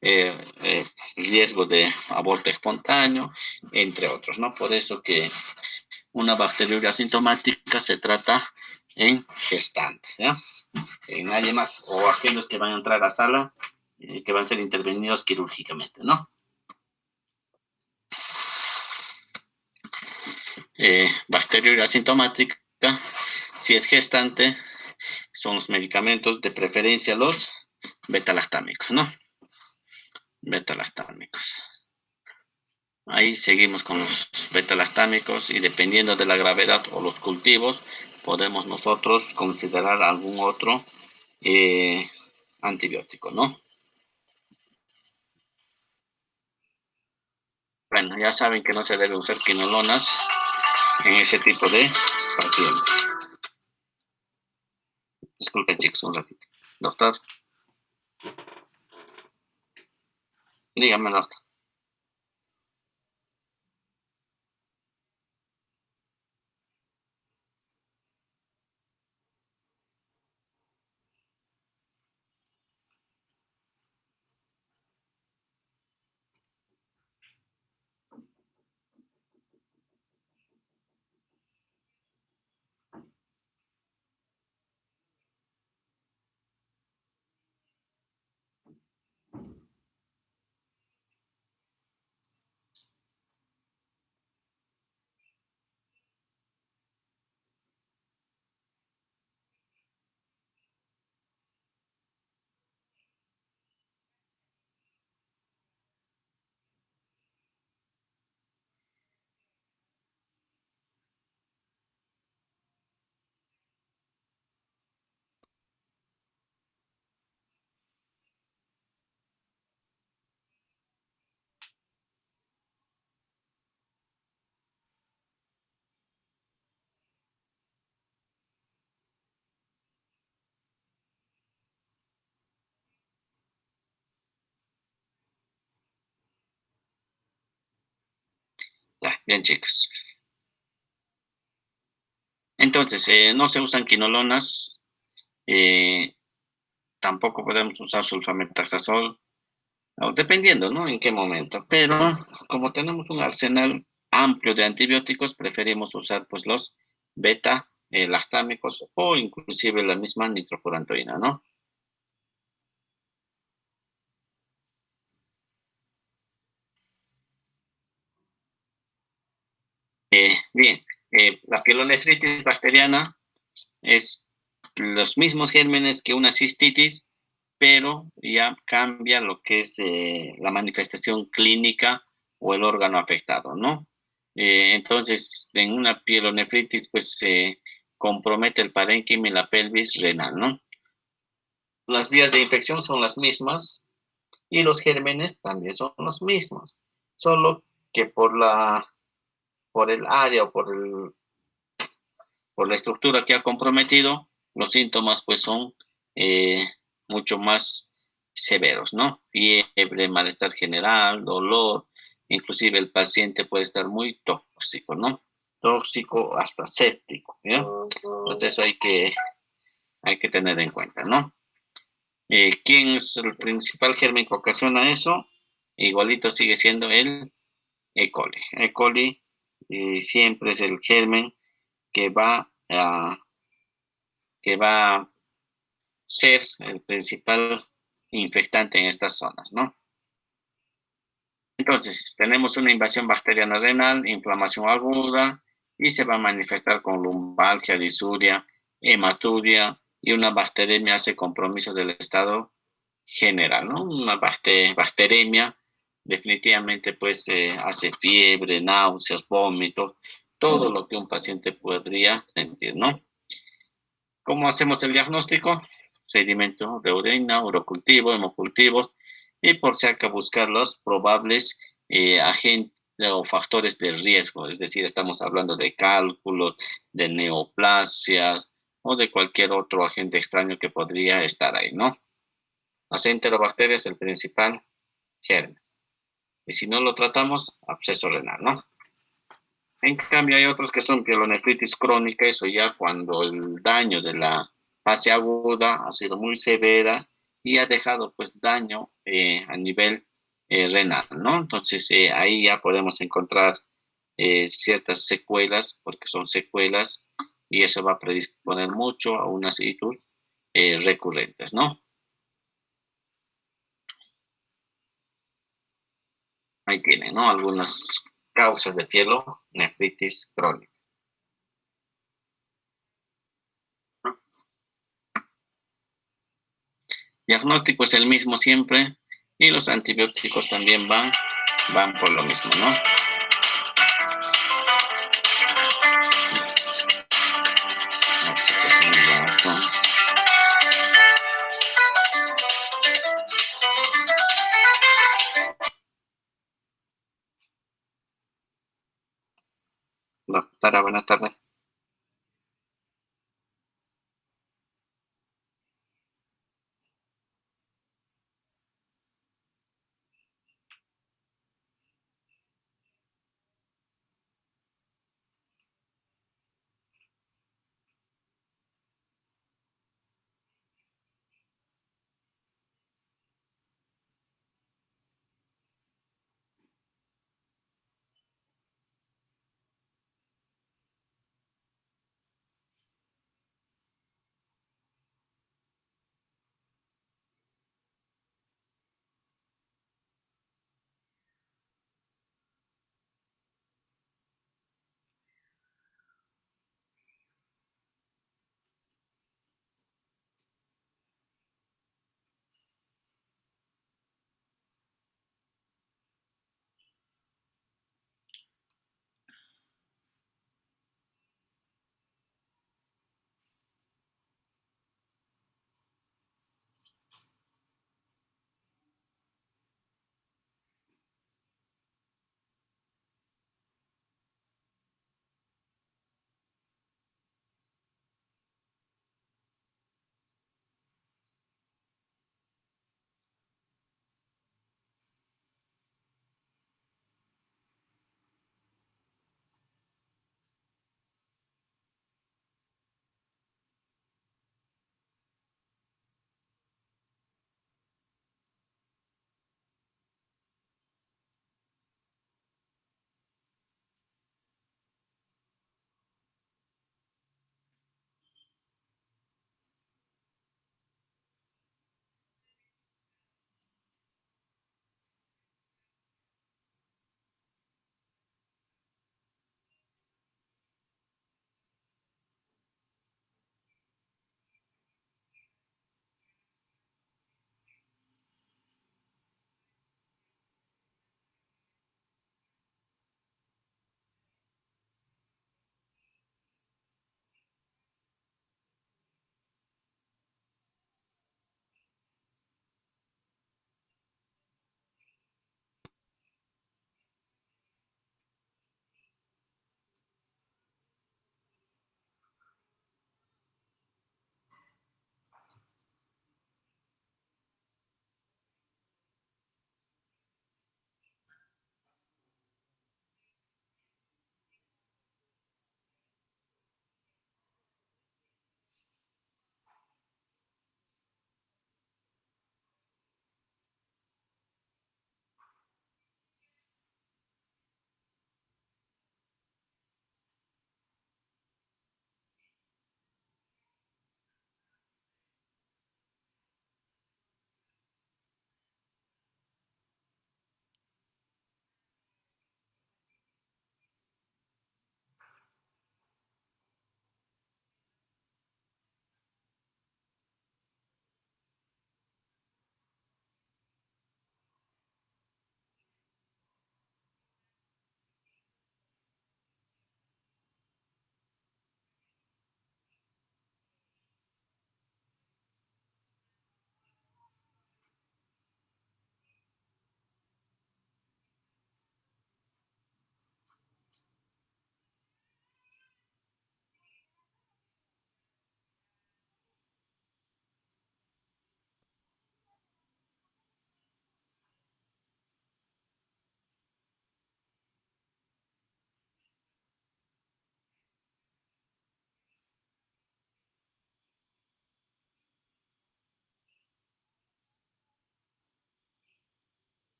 eh, riesgo de aborto espontáneo, entre otros, ¿no? Por eso que una bacteriuria asintomática se trata en gestantes, ¿ya? En nadie más, o aquellos que van a entrar a sala, que van a ser intervenidos quirúrgicamente, ¿no? Bacteriuria asintomática, si es gestante, son los medicamentos, de preferencia los betalactámicos, ¿no? Betalactámicos. Ahí seguimos con los betalactámicos y dependiendo de la gravedad o los cultivos, podemos nosotros considerar algún otro antibiótico, ¿no? Bueno, ya saben que no se debe usar quinolonas en ese tipo de pacientes. Disculpen, chicos, un ratito. Doctor, dígame, doctor. Bien, chicos. Entonces, no se usan quinolonas, eh, tampoco podemos usar sulfametazol, o dependiendo, ¿no? En qué momento. Pero como tenemos un arsenal amplio de antibióticos, preferimos usar pues los beta lactámicos o inclusive la misma nitrofurantoína, ¿no? Bien, la pielonefritis bacteriana es los mismos gérmenes que una cistitis, pero ya cambia lo que es la manifestación clínica o el órgano afectado, ¿no? Entonces, en una pielonefritis, pues se compromete el parénquima y la pelvis renal, ¿no? Las vías de infección son las mismas y los gérmenes también son los mismos, solo que por el área o por la estructura que ha comprometido, los síntomas pues son eh, mucho más severos, ¿no? Fiebre, malestar general, dolor, inclusive el paciente puede estar muy tóxico, ¿no? Tóxico hasta séptico, ¿no? Entonces eso hay que tener en cuenta, ¿no? ¿Quién es el principal germen que ocasiona eso? Igualito sigue siendo el E. coli. E. coli siempre es el germen que que va a ser el principal infectante en estas zonas, ¿no? Entonces, tenemos una invasión bacteriana renal, inflamación aguda, y se va a manifestar con lumbalgia, disuria, hematuria, y una bacteremia hace compromiso del estado general, ¿no? Una bacteremia definitivamente pues hace fiebre, náuseas, vómitos, todo lo que un paciente podría sentir, ¿no? ¿Cómo hacemos el diagnóstico? Sedimento de orina, urocultivo, hemocultivos, y por si acaso buscar los probables agentes o factores de riesgo, es decir, estamos hablando de cálculos, de neoplasias o de cualquier otro agente extraño que podría estar ahí, ¿no? La enterobacteria es el principal germen. Y si no lo tratamos, absceso renal, ¿no? En cambio, hay otros que son pielonefritis crónica, eso ya cuando el daño de la fase aguda ha sido muy severa y ha dejado pues daño a nivel renal, ¿no? Entonces ahí ya podemos encontrar ciertas secuelas, porque son secuelas, y eso va a predisponer mucho a unas itus recurrentes, ¿no? Ahí tienen, ¿no? Algunas causas de pielonefritis crónica. Diagnóstico es el mismo siempre y los antibióticos también van por lo mismo, ¿no? No, chicos, un rato. Doctora, buenas tardes.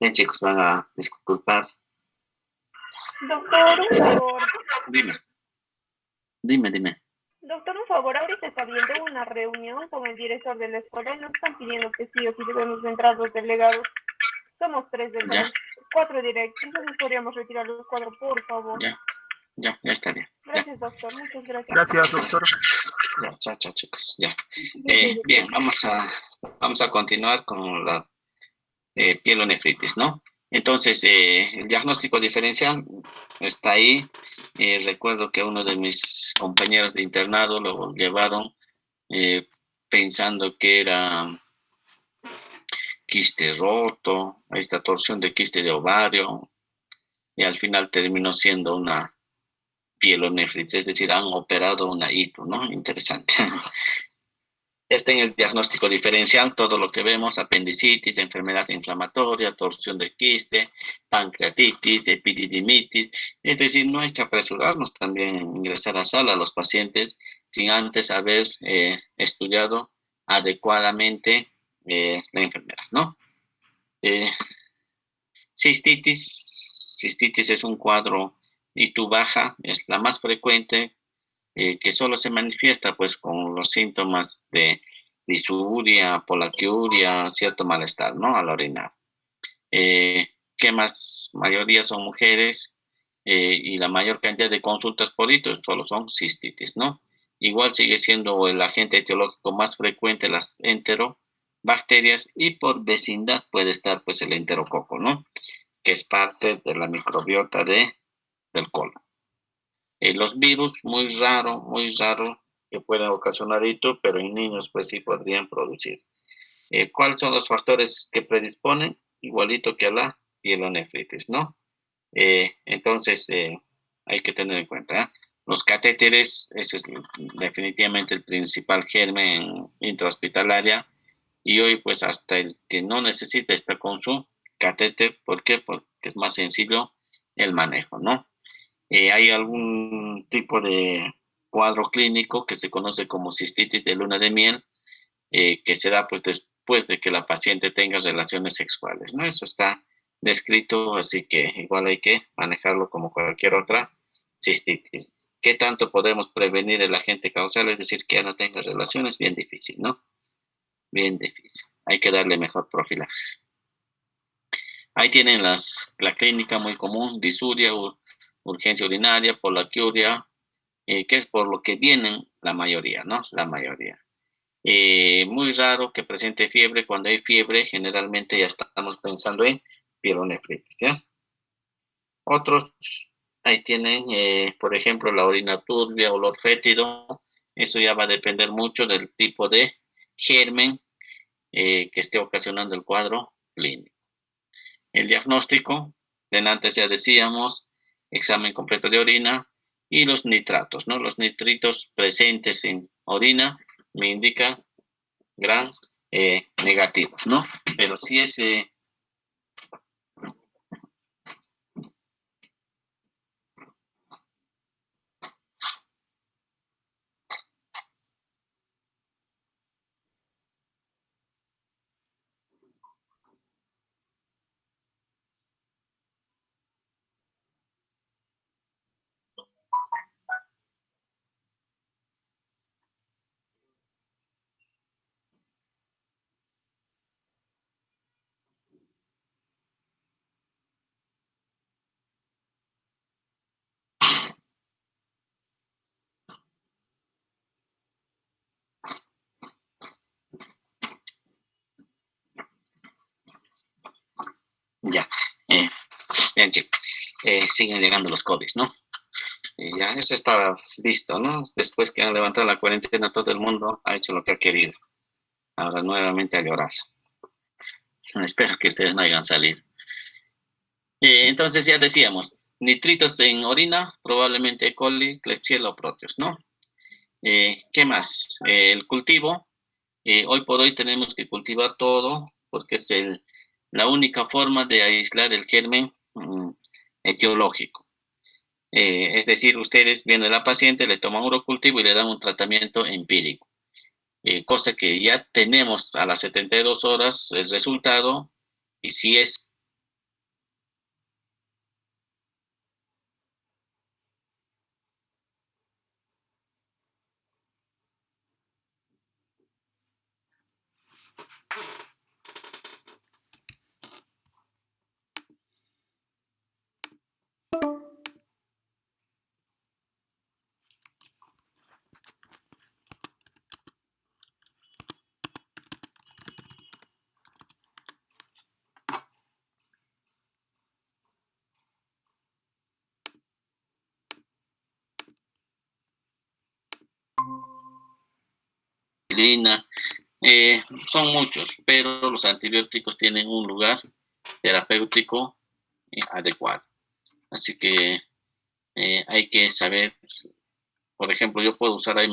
Bien, chicos, van a disculpar. Doctor, un favor. Dime. Doctor, un favor, ahorita está viendo una reunión con el director de la escuela y nos están pidiendo que sí o sí debemos de entrar los delegados. Somos 3 del salón, 4 directos, entonces podríamos retirar los 4, por favor. Ya está bien. Gracias, doctor, muchas gracias. Gracias, doctor. Ya, chao, chicos, ya. Bien, vamos a continuar con la pielonefritis, ¿no? Entonces, el diagnóstico diferencial está ahí. Recuerdo que uno de mis compañeros de internado lo llevaron pensando que era quiste roto, esta torsión de quiste de ovario, y al final terminó siendo una pielonefritis, es decir, han operado una ITU, ¿no? Interesante. Está en el diagnóstico diferencial todo lo que vemos: apendicitis, enfermedad inflamatoria, torsión de quiste, pancreatitis, epididimitis. Es decir, no hay que apresurarnos también en ingresar a sala a los pacientes sin antes haber estudiado adecuadamente la enfermedad, ¿no? Cistitis es un cuadro ITU baja, es la más frecuente, que solo se manifiesta pues con los síntomas de disuria, polaquiuria, cierto malestar, ¿no? Al orinar. ¿Qué más? Mayoría son mujeres, y la mayor cantidad de consultas por ITU solo son cistitis, ¿no? Igual sigue siendo el agente etiológico más frecuente las enterobacterias, y por vecindad puede estar pues el enterococo, ¿no? Que es parte de la microbiota del colon. Los virus, muy raro que pueden ocasionar ITU, pero en niños pues sí podrían producir. ¿Cuáles son los factores que predisponen? Igualito que a la pielonefritis, ¿no? Entonces, hay que tener en cuenta, ¿eh? Los catéteres, eso es definitivamente el principal germen intrahospitalaria, y hoy pues hasta el que no necesita está con su catéter. ¿Por qué? Porque es más sencillo el manejo, ¿no? Hay algún tipo de cuadro clínico que se conoce como cistitis de luna de miel, que se da pues después de que la paciente tenga relaciones sexuales, ¿no? Eso está descrito, así que igual hay que manejarlo como cualquier otra cistitis. ¿Qué tanto podemos prevenir el agente causal? Es decir, que ya no tenga relaciones, bien difícil, ¿no? Bien difícil. Hay que darle mejor profilaxis. Ahí tienen la clínica muy común: disuria, urgencia urinaria, polaquiuria, que es por lo que vienen la mayoría, ¿no? La mayoría. Muy raro que presente fiebre. Cuando hay fiebre, generalmente ya estamos pensando en pielonefritis, ¿ya? Otros, ahí tienen, por ejemplo, la orina turbia, olor fétido. Eso ya va a depender mucho del tipo de germen que esté ocasionando el cuadro clínico. El diagnóstico, de antes ya decíamos, examen completo de orina y los nitratos, ¿no? Los nitritos presentes en orina me indican gran negativos, ¿no? Pero si es ya, bien, chicos, siguen llegando los COVID, ¿no? Ya, eso estaba visto, ¿no? Después que han levantado la cuarentena, todo el mundo ha hecho lo que ha querido. Ahora nuevamente a llorar. Espero que ustedes no hayan salido. Entonces ya decíamos, nitritos en orina, probablemente E. coli, Klebsiella o Proteus, ¿no? ¿Qué más? El cultivo. Hoy por hoy tenemos que cultivar todo porque es la única forma de aislar el germen etiológico. Es decir, ustedes vienen a la paciente, le toman urocultivo y le dan un tratamiento empírico. Cosa que ya tenemos a las 72 horas el resultado, y si es aspirina, son muchos, pero los antibióticos tienen un lugar terapéutico adecuado. Así que hay que saber, por ejemplo, yo puedo usar ahí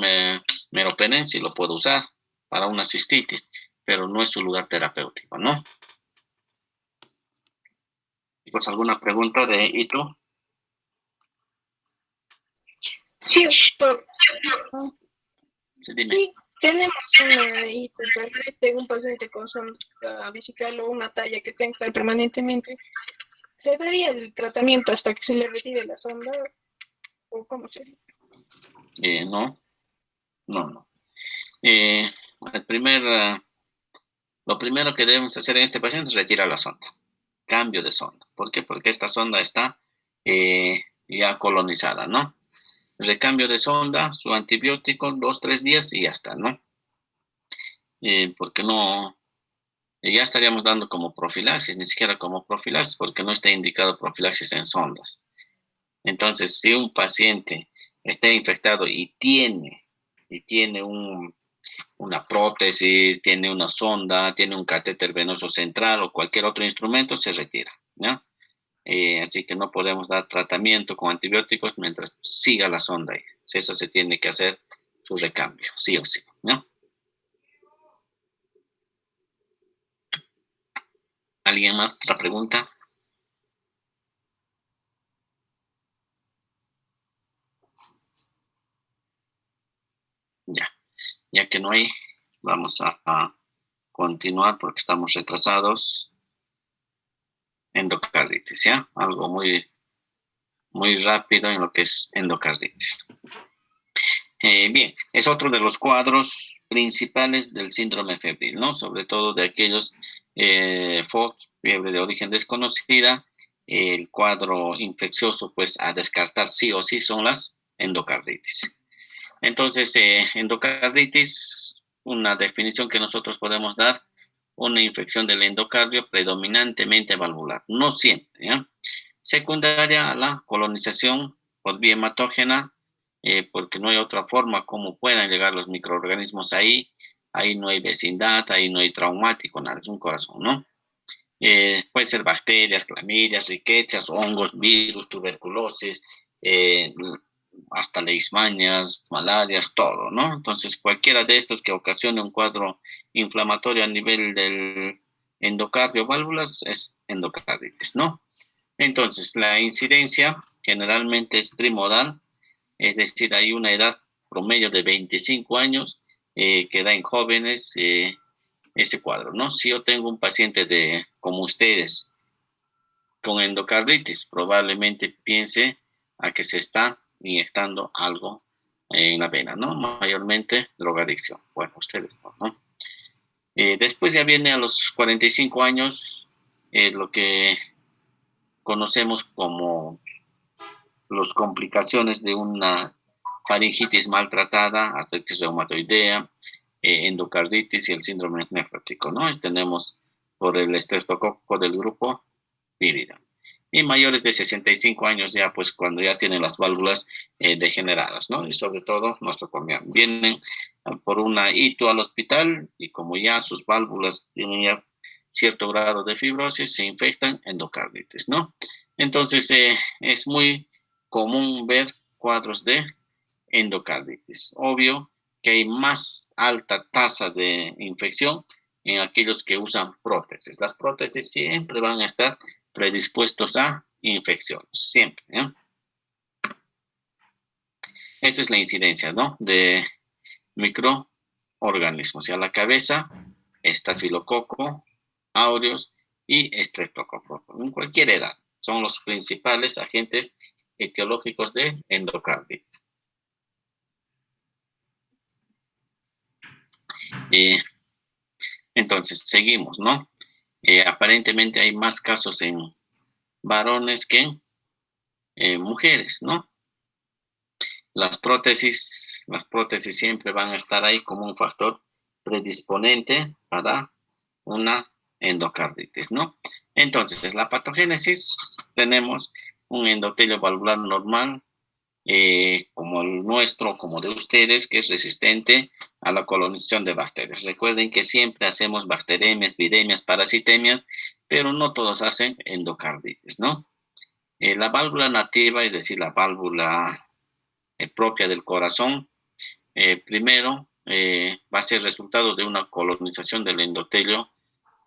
meropenem, si lo puedo usar para una cistitis, pero no es su lugar terapéutico, ¿no? Pues, ¿alguna pregunta de Itu? Sí, doctor. Sí, dime. Sí, tenemos una hiperterrete, un paciente con sonda vesical o una talla que tenga que estar permanentemente. ¿Se daría el tratamiento hasta que se le retire la sonda o cómo sería? No, no, no. El lo primero que debemos hacer en este paciente es retirar la sonda. Cambio de sonda. ¿Por qué? Porque esta sonda está ya colonizada, ¿no? Recambio de sonda, su antibiótico, 2, 3 días y ya está, ¿no? Porque no, ya estaríamos dando como profilaxis, ni siquiera como profilaxis, porque no está indicado profilaxis en sondas. Entonces, si un paciente está infectado y tiene una prótesis, tiene una sonda, tiene un catéter venoso central o cualquier otro instrumento, se retira, ¿no? Así que no podemos dar tratamiento con antibióticos mientras siga la sonda ahí. Eso se tiene que hacer su recambio, sí o sí, ¿no? ¿Alguien más? ¿Otra pregunta? Ya que no hay, vamos a continuar porque estamos retrasados. Endocarditis, ¿ya? Algo muy rápido en lo que es endocarditis. Bien, es otro de los cuadros principales del síndrome febril, ¿no? Sobre todo de aquellos FOD, fiebre de origen desconocida, el cuadro infeccioso, pues a descartar sí o sí son las endocarditis. Entonces, endocarditis, una definición que nosotros podemos dar, una infección del endocardio predominantemente valvular, no siempre, ¿ya? Secundaria a la colonización por vía hematógena, porque no hay otra forma como puedan llegar los microorganismos ahí no hay vecindad, ahí no hay traumático, nada, es un corazón, ¿no? Puede ser bacterias, clamidias, riquezas, hongos, virus, tuberculosis, hasta leishmanias, malarias, todo, ¿no? Entonces, cualquiera de estos que ocasione un cuadro inflamatorio a nivel del endocardio, válvulas, es endocarditis, ¿no? Entonces, la incidencia generalmente es trimodal, es decir, hay una edad promedio de 25 años que da en jóvenes ese cuadro, ¿no? Si yo tengo un paciente como ustedes con endocarditis, probablemente piense a que se está inyectando algo en la vena, ¿no? Mayormente drogadicción. Bueno, ustedes no. Después ya viene a los 45 años lo que conocemos como las complicaciones de una faringitis maltratada, artritis reumatoidea, endocarditis y el síndrome nefrótico, ¿no? Tenemos por el estreptococo del grupo vívida. Y mayores de 65 años ya, pues cuando ya tienen las válvulas degeneradas, ¿no? Y sobre todo nosocomial. Vienen por una hito al hospital y como ya sus válvulas tienen ya cierto grado de fibrosis, se infectan endocarditis, ¿no? Entonces, es muy común ver cuadros de endocarditis. Obvio que hay más alta tasa de infección en aquellos que usan prótesis. Las prótesis siempre van a estar predispuestos a infecciones, siempre, ¿eh? Esta es la incidencia, ¿no? De microorganismos. Y a la cabeza, estafilococo, aureus y estreptococo. En cualquier edad, son los principales agentes etiológicos de endocarditis. Entonces, seguimos, ¿no? Aparentemente hay más casos en varones que en mujeres, ¿no? Las prótesis siempre van a estar ahí como un factor predisponente para una endocarditis, ¿no? Entonces, la patogénesis, tenemos un endotelio valvular normal, como el nuestro, como de ustedes, que es resistente a la colonización de bacterias. Recuerden que siempre hacemos bacteremias, viremias, parasitemias, pero no todos hacen endocarditis, ¿no? La válvula nativa, es decir, la válvula propia del corazón, primero va a ser resultado de una colonización del endotelio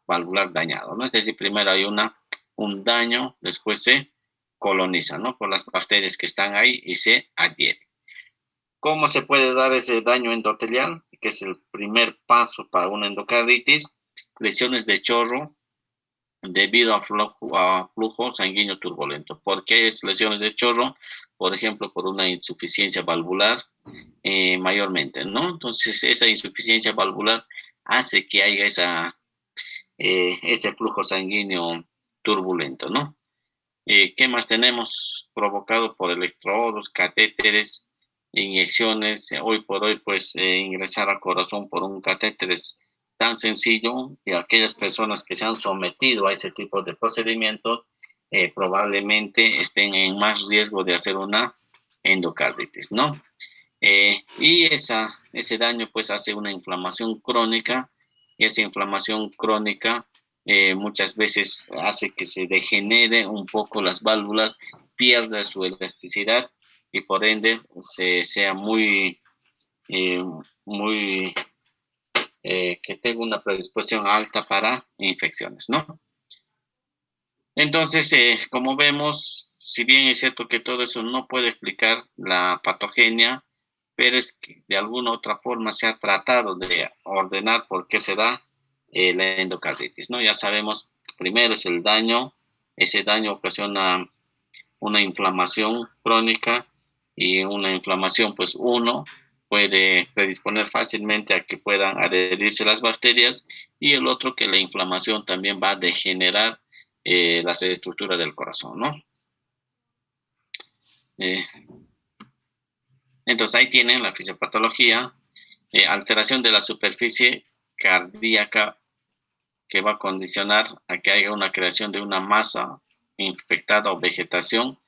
valvular dañado, ¿no? Es decir, primero hay un daño, después se coloniza, ¿no? Por las bacterias que están ahí y se adhieren. ¿Cómo se puede dar ese daño endotelial? Que es el primer paso para una endocarditis. Lesiones de chorro debido a flujo sanguíneo turbulento. ¿Por qué es lesiones de chorro? Por ejemplo, por una insuficiencia valvular, mayormente, ¿no? Entonces, esa insuficiencia valvular hace que haya ese flujo sanguíneo turbulento, ¿no? ¿Qué más tenemos? Provocado por electrodos, catéteres, inyecciones. Hoy por hoy, pues, ingresar al corazón por un catéter es tan sencillo, y aquellas personas que se han sometido a ese tipo de procedimientos probablemente estén en más riesgo de hacer una endocarditis, ¿no? Y ese daño pues hace una inflamación crónica, y esa inflamación crónica muchas veces hace que se degenere un poco las válvulas, pierda su elasticidad y por ende sea eh, muy que tenga una predisposición alta para infecciones, ¿no? Entonces, como vemos, si bien es cierto que todo eso no puede explicar la patogenia, pero es que de alguna u otra forma se ha tratado de ordenar por qué se da la endocarditis, ¿no? Ya sabemos, primero es el daño, ese daño ocasiona una inflamación crónica, y una inflamación, pues uno puede predisponer fácilmente a que puedan adherirse las bacterias, y el otro que la inflamación también va a degenerar las estructuras del corazón, ¿no? Eh, entonces ahí tienen la fisiopatología, alteración de la superficie cardíaca que va a condicionar a que haya una creación de una masa infectada o vegetación,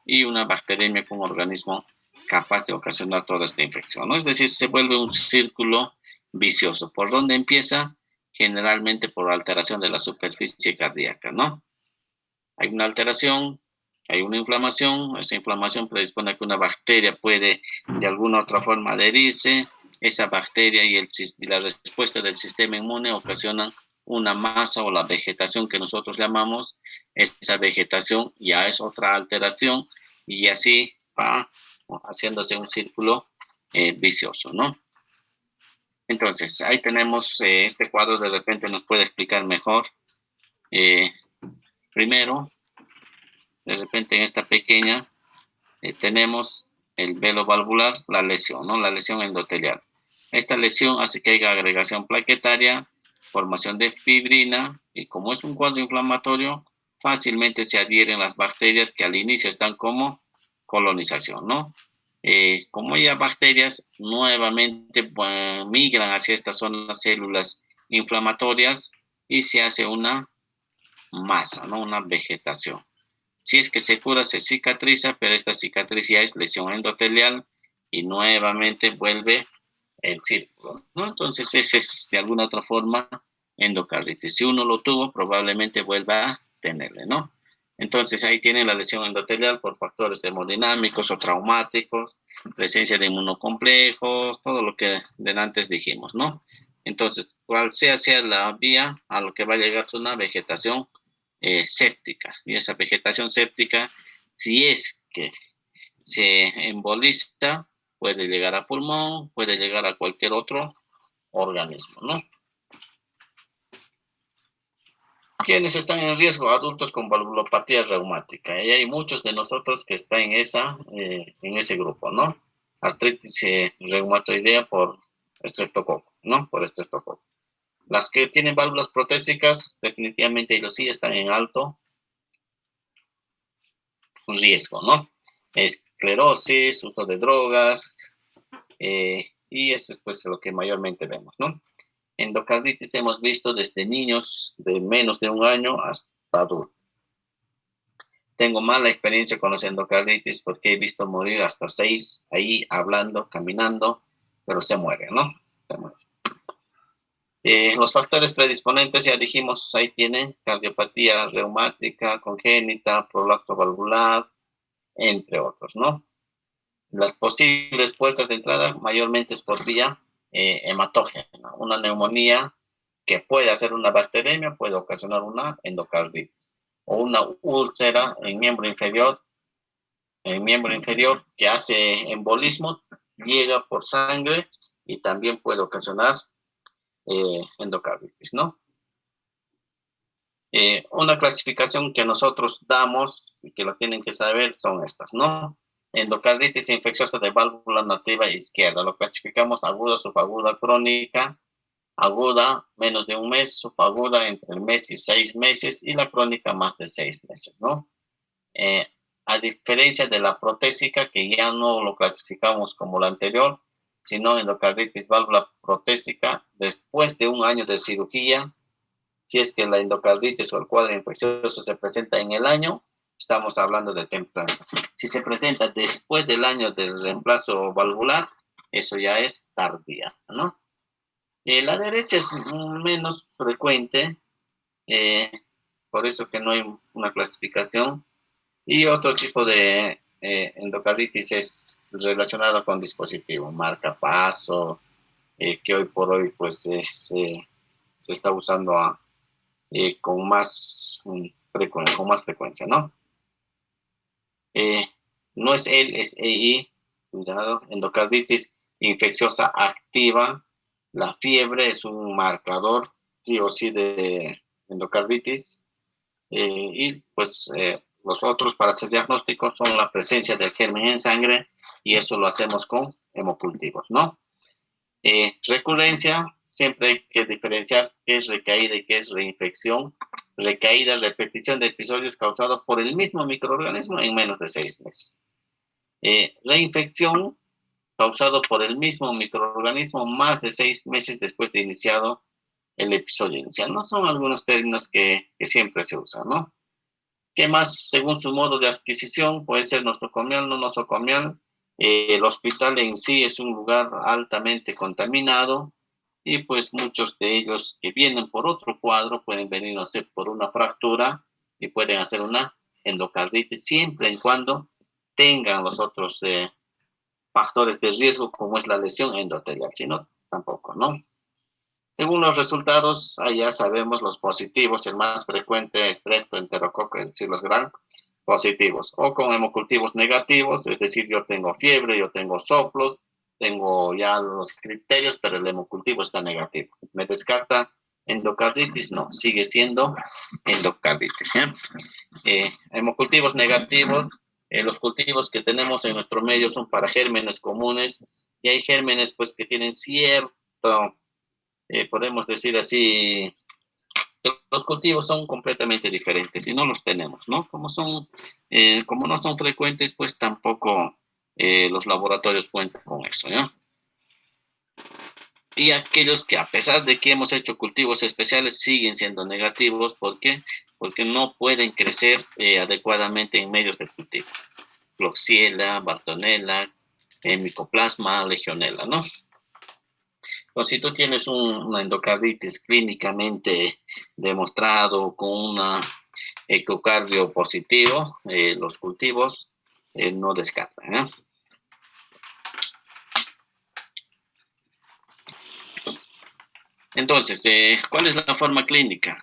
y una bacteremia con un organismo capaz de ocasionar toda esta infección, ¿no? Es decir, se vuelve un círculo vicioso. ¿Por dónde empieza? Generalmente por alteración de la superficie cardíaca, ¿no? Hay una alteración, hay una inflamación, esa inflamación predispone a que una bacteria puede de alguna u otra forma adherirse, esa bacteria y la respuesta del sistema inmune ocasionan una masa o la vegetación que nosotros llamamos. Esa vegetación ya es otra alteración, y así va haciéndose un círculo vicioso, ¿no? Entonces, ahí tenemos este cuadro, de repente nos puede explicar mejor. Eh, Primero, de repente en esta pequeña tenemos el velo valvular, la lesión, ¿no? La lesión endotelial. Esta lesión hace que haya agregación plaquetaria, formación de fibrina, y como es un cuadro inflamatorio, fácilmente se adhieren las bacterias que al inicio están como colonización, ¿no? Como ya bacterias nuevamente migran hacia estas zonas células inflamatorias, y se hace una masa, ¿no? Una vegetación. Si es que se cura, se cicatriza, pero esta cicatriz ya es lesión endotelial y nuevamente vuelve el círculo, ¿no? Entonces, ese es de alguna otra forma endocarditis. Si uno lo tuvo, probablemente vuelva a tenerle, ¿no? Entonces, ahí tienen la lesión endotelial por factores hemodinámicos o traumáticos, presencia de inmunocomplejos, todo lo que antes dijimos, ¿no? Entonces, cual sea la vía, a lo que va a llegar es una vegetación séptica. Y esa vegetación séptica, si es que se emboliza, puede llegar a pulmón, puede llegar a cualquier otro organismo, ¿no? ¿Quiénes están en riesgo? Adultos con valvulopatía reumática. Y hay muchos de nosotros que están en ese grupo, ¿no? Artritis reumatoidea por estreptococo, ¿no? Por estreptococo. Las que tienen válvulas protésicas, definitivamente ellos sí están en alto riesgo, ¿no? Esclerosis, uso de drogas, y eso es pues lo que mayormente vemos, ¿no? Endocarditis hemos visto desde niños de menos de un año hasta adultos. Tengo mala experiencia con los endocarditis porque he visto morir hasta 6 ahí hablando, caminando, pero se muere, ¿no? Se muere. Los factores predisponentes, ya dijimos, ahí tienen cardiopatía reumática, congénita, prolapso valvular, entre otros, ¿no? Las posibles puertas de entrada mayormente es por vía hematógena. Una neumonía que puede hacer una bacteremia, puede ocasionar una endocarditis. O una úlcera en miembro inferior que hace embolismo, llega por sangre y también puede ocasionar endocarditis, ¿no? Una clasificación que nosotros damos y que lo tienen que saber son estas, ¿no? Endocarditis infecciosa de válvula nativa izquierda. Lo clasificamos aguda, subaguda, crónica, aguda menos de un mes, subaguda entre el mes y 6 meses y la crónica más de 6 meses, ¿no? Eh, a diferencia de la protésica, que ya no lo clasificamos como la anterior, sino endocarditis válvula protésica, después de un año de cirugía, si es que la endocarditis o el cuadro infeccioso se presenta en el año, estamos hablando de temprano. Si se presenta después del año del reemplazo valvular, eso ya es tardía, ¿no? La derecha es menos frecuente, eh, por eso que no hay una clasificación. Y otro tipo de endocarditis es relacionado con dispositivo, marcapasos, que hoy por hoy pues se está usando con más frecuencia, ¿no? No es él, es EI, cuidado, endocarditis infecciosa activa. La fiebre es un marcador, sí o sí, de endocarditis. Y pues los otros para hacer diagnósticos son la presencia del germen en sangre y eso lo hacemos con hemocultivos, ¿no? Recurrencia, siempre hay que diferenciar qué es recaída y qué es reinfección. Recaída, repetición de episodios causados por el mismo microorganismo en menos de 6 meses. Reinfección, causado por el mismo microorganismo más de 6 meses después de iniciado el episodio inicial. No son algunos términos que siempre se usan, ¿no? ¿Qué más? Según su modo de adquisición, puede ser nosocomial, no nosocomial. El hospital en sí es un lugar altamente contaminado y pues muchos de ellos que vienen por otro cuadro pueden venir a hacer por una fractura y pueden hacer una endocarditis siempre y cuando tengan los otros factores de riesgo como es la lesión endotelial, si no, tampoco, ¿no? Según los resultados, allá sabemos los positivos, el más frecuente es streptoenterococo, es decir, los gran positivos, o con hemocultivos negativos, es decir, yo tengo fiebre, yo tengo soplos, tengo ya los criterios, pero el hemocultivo está negativo. ¿Me descarta endocarditis? No, sigue siendo endocarditis. Hemocultivos negativos, los cultivos que tenemos en nuestro medio son para gérmenes comunes, y hay gérmenes pues que tienen cierto podemos decir así, los cultivos son completamente diferentes y no los tenemos, ¿no? Como no son frecuentes, pues tampoco los laboratorios cuentan con eso, ¿no? Y aquellos que a pesar de que hemos hecho cultivos especiales siguen siendo negativos, ¿por qué? Porque no pueden crecer adecuadamente en medios de cultivo. Klebsiella, Bartonella, Mycoplasma, Legionella, ¿no? O si tú tienes una endocarditis clínicamente demostrado con una ecocardio positivo, los cultivos no descartan, ¿eh? Entonces, ¿cuál es la forma clínica?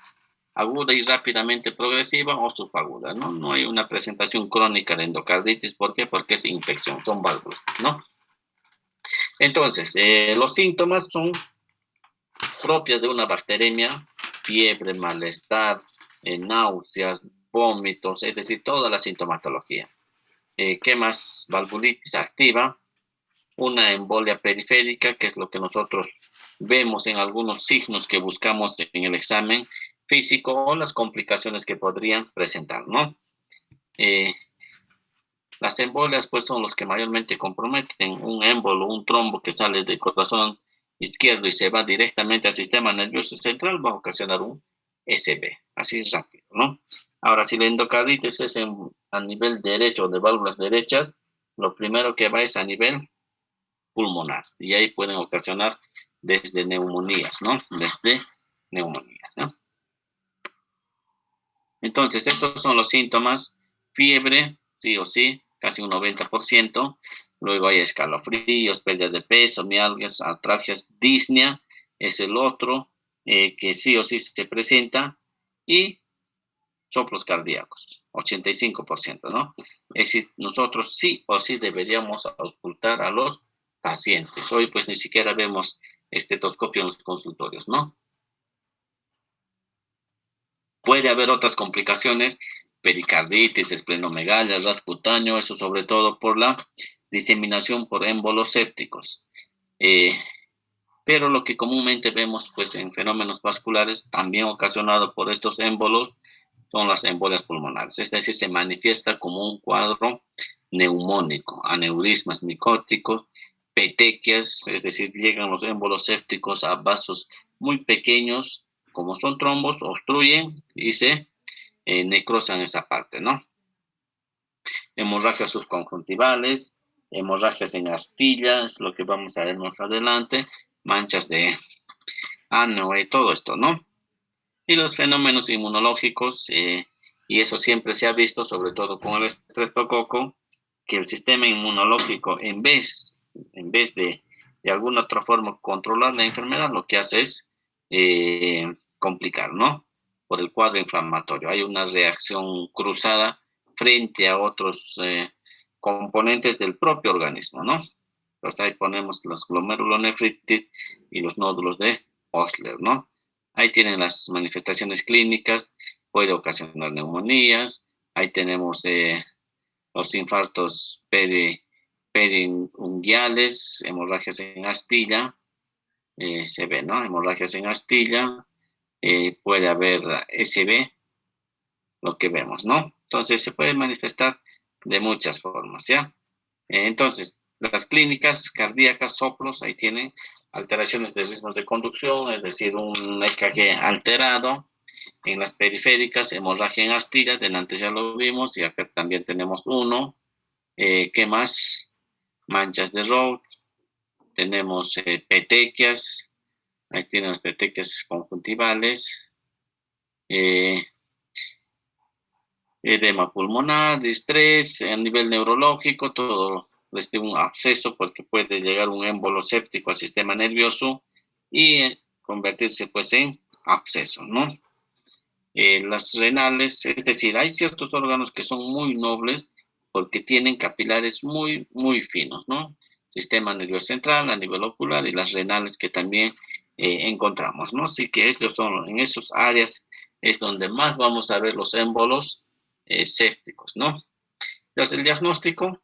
Aguda y rápidamente progresiva o subaguda, ¿no? No hay una presentación crónica de endocarditis. ¿Por qué? Porque es infección, son válvulas, ¿no? Entonces, los síntomas son propias de una bacteremia, fiebre, malestar, náuseas, vómitos, es decir, toda la sintomatología. ¿Qué más? Valvulitis activa, una embolia periférica, que es lo que nosotros vemos en algunos signos que buscamos en el examen físico o las complicaciones que podrían presentar, ¿no? Las embolias, pues, son los que mayormente comprometen. Un émbolo, un trombo que sale del corazón izquierdo y se va directamente al sistema nervioso central va a ocasionar un SB, así rápido, ¿no? Ahora, si la endocarditis es a nivel derecho, de válvulas derechas, lo primero que va es a nivel pulmonar. Y ahí pueden ocasionar desde neumonías, ¿no? Desde neumonías, ¿no? Entonces, estos son los síntomas. Fiebre, sí o sí, casi un 90%. Luego hay escalofríos, pérdida de peso, mialgias, artralgias, disnea, es el otro que sí o sí se presenta. Y soplos cardíacos, 85%, ¿no? Es decir, nosotros sí o sí deberíamos auscultar a los pacientes. Hoy pues ni siquiera vemos estetoscopio en los consultorios, ¿no? Puede haber otras complicaciones, pericarditis, esplenomegalia, ras cutáneo, eso sobre todo por la diseminación por émbolos sépticos. Eh, pero lo que comúnmente vemos pues en fenómenos vasculares, también ocasionado por estos émbolos, son las embolias pulmonares, es decir, se manifiesta como un cuadro neumónico, aneurismas micóticos, petequias, es decir, llegan los émbolos sépticos a vasos muy pequeños, como son trombos, obstruyen y se necrosan esta parte, ¿no? Hemorragias subconjuntivales, hemorragias en astillas, lo que vamos a ver más adelante, manchas de ano y todo esto, ¿no? Y los fenómenos inmunológicos, y eso siempre se ha visto, sobre todo con el estreptococo, que el sistema inmunológico, en vez de alguna otra forma controlar la enfermedad, lo que hace es complicar, ¿no? Por el cuadro inflamatorio. Hay una reacción cruzada frente a otros componentes del propio organismo, ¿no? Pues ahí ponemos las glomerulonefritis y los nódulos de Osler, ¿no? Ahí tienen las manifestaciones clínicas, puede ocasionar neumonías, ahí tenemos los infartos periunguiales, hemorragias en astilla, se ve, ¿no? Hemorragias en astilla, puede haber SB, lo que vemos, ¿no? Entonces se puede manifestar de muchas formas, ¿ya? Entonces, las clínicas cardíacas, soplos, ahí tienen alteraciones de ritmos de conducción, es decir, un EKG alterado. En las periféricas, hemorragia en astilla, delante ya lo vimos, y acá también tenemos uno. ¿Qué más? Manchas de Roux, tenemos petequias, ahí tienen las petequias conjuntivales, eh, edema pulmonar, distrés, a nivel neurológico, todo desde un absceso, porque puede llegar un émbolo séptico al sistema nervioso y convertirse pues en absceso, ¿no? Las renales, es decir, hay ciertos órganos que son muy nobles porque tienen capilares muy, muy finos, ¿no? Sistema nervioso central, a nivel ocular y las renales que también encontramos, ¿no? Así que ellos son, en esas áreas es donde más vamos a ver los émbolos sépticos, ¿no? Entonces, el diagnóstico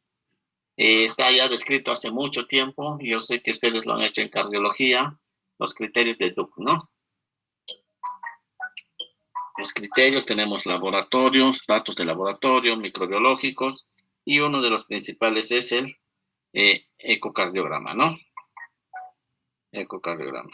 está ya descrito hace mucho tiempo. Yo sé que ustedes lo han hecho en cardiología, los criterios de Duke, ¿no? Los criterios, tenemos laboratorios, datos de laboratorio, microbiológicos, y uno de los principales es el ecocardiograma, ¿no? Ecocardiograma.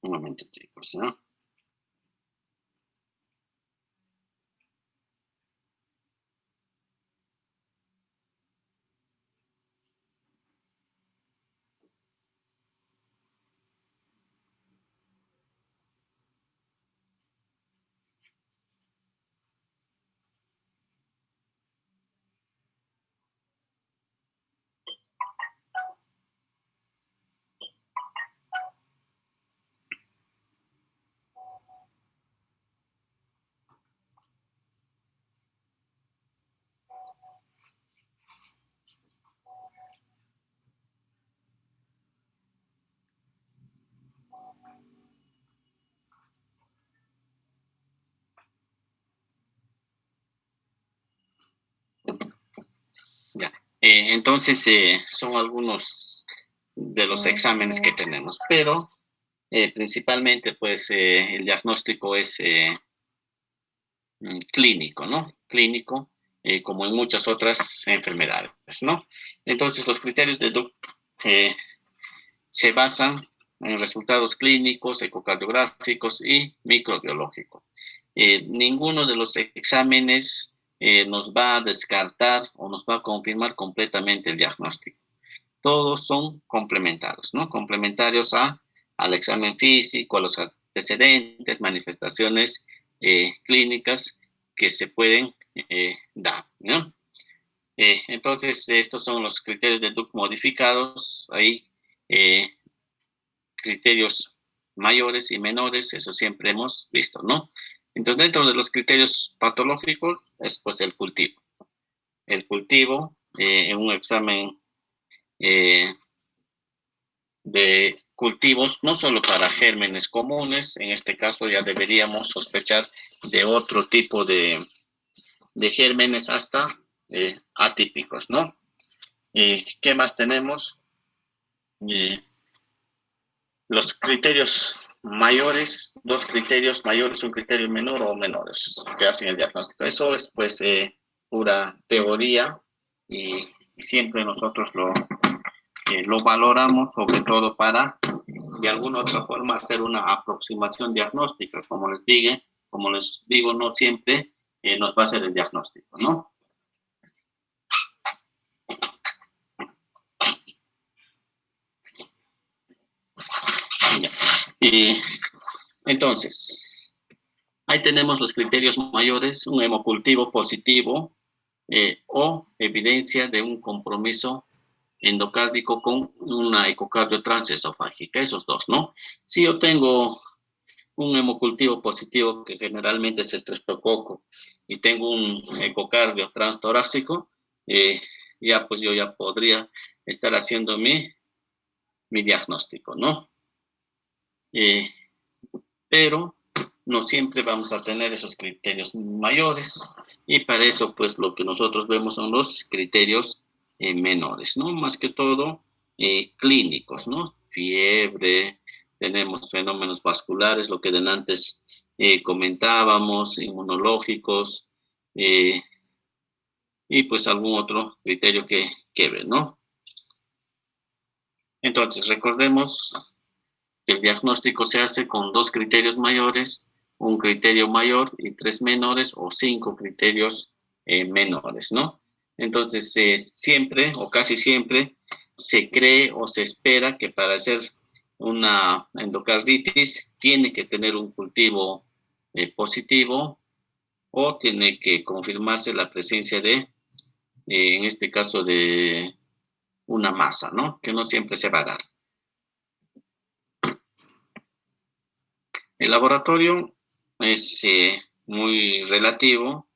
Un momento, chicos, ¿no? Ya. Entonces, son algunos de los exámenes que tenemos, pero principalmente, pues, el diagnóstico es clínico, ¿no? Clínico, como en muchas otras enfermedades, ¿no? Entonces, los criterios de Duke se basan en resultados clínicos, ecocardiográficos y microbiológicos. Ninguno de los exámenes nos va a descartar o nos va a confirmar completamente el diagnóstico. Todos son complementarios, ¿no? Complementarios al examen físico, a los antecedentes, manifestaciones clínicas que se pueden dar, ¿no? Entonces, estos son los criterios de Duke modificados. Hay criterios mayores y menores, eso siempre hemos visto, ¿no? Entonces, dentro de los criterios patológicos es pues el cultivo. El cultivo en un examen de cultivos, no solo para gérmenes comunes, en este caso ya deberíamos sospechar de otro tipo de gérmenes hasta atípicos, ¿no? ¿Qué más tenemos? Los criterios mayores, dos criterios mayores, un criterio menor o menores que hacen el diagnóstico. Eso es pues pura teoría y siempre nosotros lo valoramos sobre todo para de alguna otra forma hacer una aproximación diagnóstica. Como les digo, no siempre nos va a hacer el diagnóstico, ¿no? Entonces, ahí tenemos los criterios mayores, un hemocultivo positivo o evidencia de un compromiso endocárdico con una ecocardio transesofágica, esos dos, ¿no? Si yo tengo un hemocultivo positivo que generalmente es estreptococo y tengo un ecocardio transtorácico, ya pues yo ya podría estar haciendo mi diagnóstico, ¿no? Pero no siempre vamos a tener esos criterios mayores y para eso pues lo que nosotros vemos son los criterios menores, ¿no? Más que todo clínicos, ¿no? Fiebre, tenemos fenómenos vasculares, lo que de antes comentábamos, inmunológicos y pues algún otro criterio que ver, ¿no? Entonces recordemos el diagnóstico se hace con dos criterios mayores, un criterio mayor y tres menores o cinco criterios menores, ¿no? Entonces, siempre o casi siempre se cree o se espera que para hacer una endocarditis tiene que tener un cultivo positivo o tiene que confirmarse la presencia de, en este caso, de una masa, ¿no? Que no siempre se va a dar. El laboratorio es muy relativo.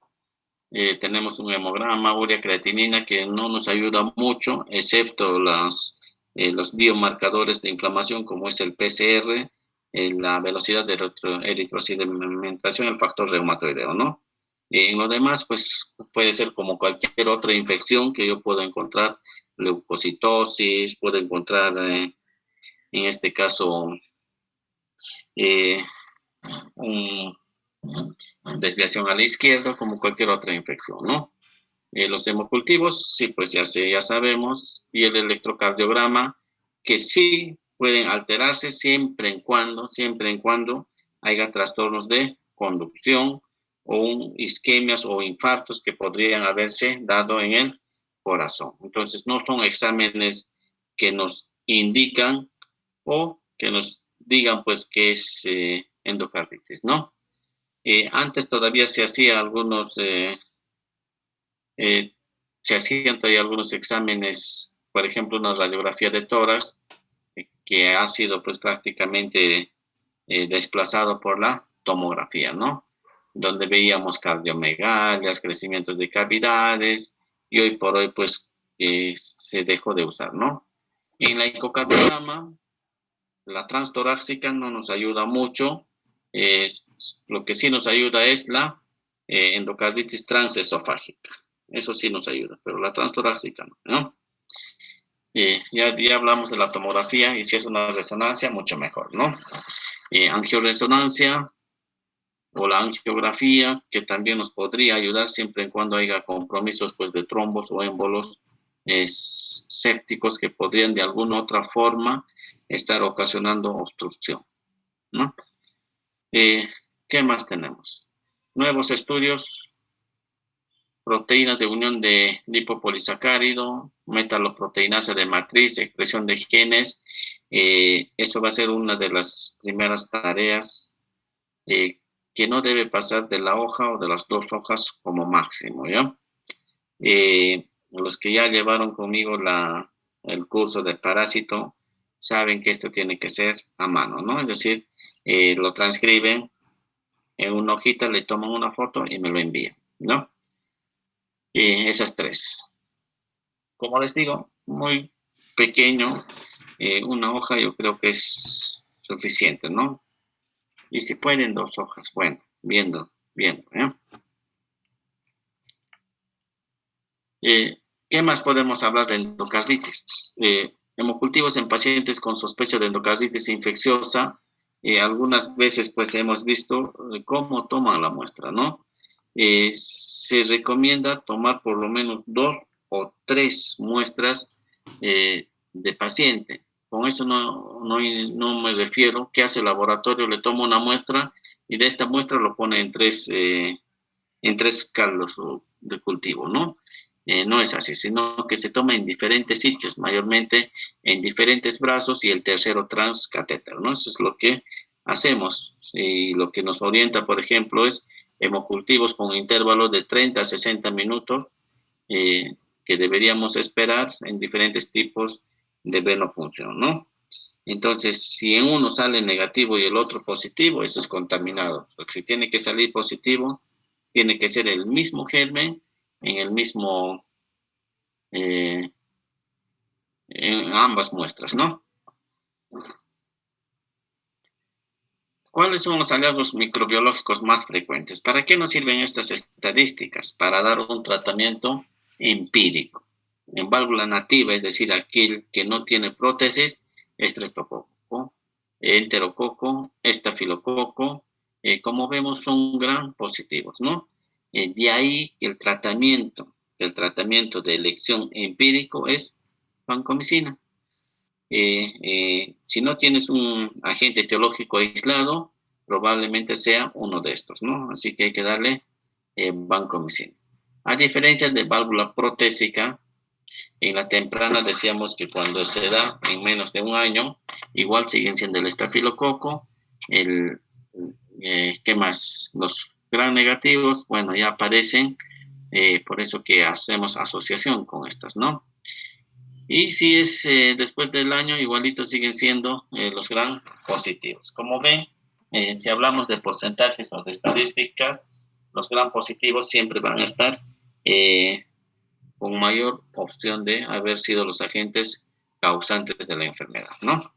Tenemos un hemograma, urea creatinina, que no nos ayuda mucho, excepto los biomarcadores de inflamación, como es el PCR, la velocidad de eritrosedimentación, el factor reumatoideo, ¿no? En lo demás, pues puede ser como cualquier otra infección que yo puedo encontrar, leucocitosis, puedo encontrar, en este caso, un desviación a la izquierda, como cualquier otra infección, ¿no? Los hemocultivos, sí, pues ya sabemos, y el electrocardiograma, que sí pueden alterarse siempre en cuando haya trastornos de conducción o isquemias o infartos que podrían haberse dado en el corazón. Entonces, no son exámenes que nos indican o que nos digan, pues, que es endocarditis, ¿no? Antes todavía se hacía se hacían todavía algunos exámenes, por ejemplo, una radiografía de tórax, que ha sido pues prácticamente desplazado por la tomografía, ¿no? Donde veíamos cardiomegalias, crecimientos de cavidades, y hoy por hoy pues se dejó de usar, ¿no? En la ecocardiograma, la transtorácica no nos ayuda mucho, lo que sí nos ayuda es la endocarditis transesofágica. Eso sí nos ayuda, pero la transtorácica no, ¿no? Ya hablamos de la tomografía y si es una resonancia, mucho mejor, ¿no? Angioresonancia o la angiografía, que también nos podría ayudar siempre y cuando haya compromisos pues, de trombos o émbolos sépticos que podrían de alguna u otra forma estar ocasionando obstrucción, ¿no? ¿Qué más tenemos? Nuevos estudios, proteínas de unión de lipopolisacárido, metaloproteinasa de matriz, expresión de genes. Eso va a ser una de las primeras tareas que no debe pasar de la hoja o de las 2 hojas como máximo, ¿ya? Los que ya llevaron conmigo el curso de parásito saben que esto tiene que ser a mano, ¿no? Es decir, lo transcriben en una hojita, le toman una foto y me lo envían, ¿no? Esas 3. Como les digo, muy pequeño, una hoja yo creo que es suficiente, ¿no? Y si pueden 2 hojas, bueno, viendo, ¿eh? ¿Qué más podemos hablar de endocarditis? Hemocultivos en pacientes con sospecha de endocarditis infecciosa. Algunas veces pues hemos visto cómo toman la muestra, ¿no? Se recomienda tomar por lo menos 2 o 3 muestras de paciente. Con esto no me refiero. ¿Qué hace el laboratorio? Le toma una muestra y de esta muestra lo pone en 3 caldos de cultivo, ¿no? No es así, sino que se toma en diferentes sitios, mayormente en diferentes brazos y el tercero transcatéter, ¿no? Eso es lo que hacemos. Y lo que nos orienta, por ejemplo, es hemocultivos con intervalos de 30 a 60 minutos que deberíamos esperar en diferentes tipos de venopunción, ¿no? Entonces, si en uno sale negativo y el otro positivo, eso es contaminado. Porque si tiene que salir positivo, tiene que ser el mismo germen en el mismo, en ambas muestras, ¿no? ¿Cuáles son los hallazgos microbiológicos más frecuentes? ¿Para qué nos sirven estas estadísticas? Para dar un tratamiento empírico. En válvula nativa, es decir, aquel que no tiene prótesis, estreptococo, enterococo, estafilococo, como vemos son gran positivos, ¿no? De ahí que el tratamiento de elección empírico es vancomicina. Si no tienes un agente etiológico aislado, probablemente sea uno de estos, ¿no? Así que hay que darle vancomicina. A diferencia de válvula protésica, en la temprana decíamos que cuando se da en menos de un año, igual siguen siendo el estafilococo, ¿qué más? Los gran negativos, bueno, ya aparecen, por eso que hacemos asociación con estas, ¿no? Y si es después del año, igualito siguen siendo los gran positivos. Como ven, si hablamos de porcentajes o de estadísticas, los gran positivos siempre van a estar con mayor opción de haber sido los agentes causantes de la enfermedad, ¿no?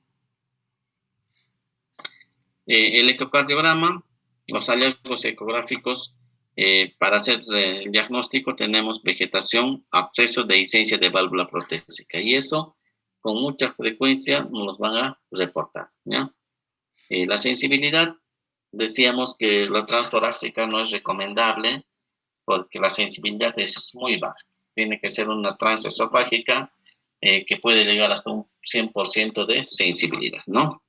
El ecocardiograma, los hallazgos ecográficos, para hacer el diagnóstico tenemos vegetación, absceso de dehiscencia de válvula protésica y eso con mucha frecuencia nos los van a reportar, ¿ya? La sensibilidad, decíamos que la transtorácica no es recomendable porque la sensibilidad es muy baja. Tiene que ser una transesofágica que puede llegar hasta un 100% de sensibilidad, ¿no?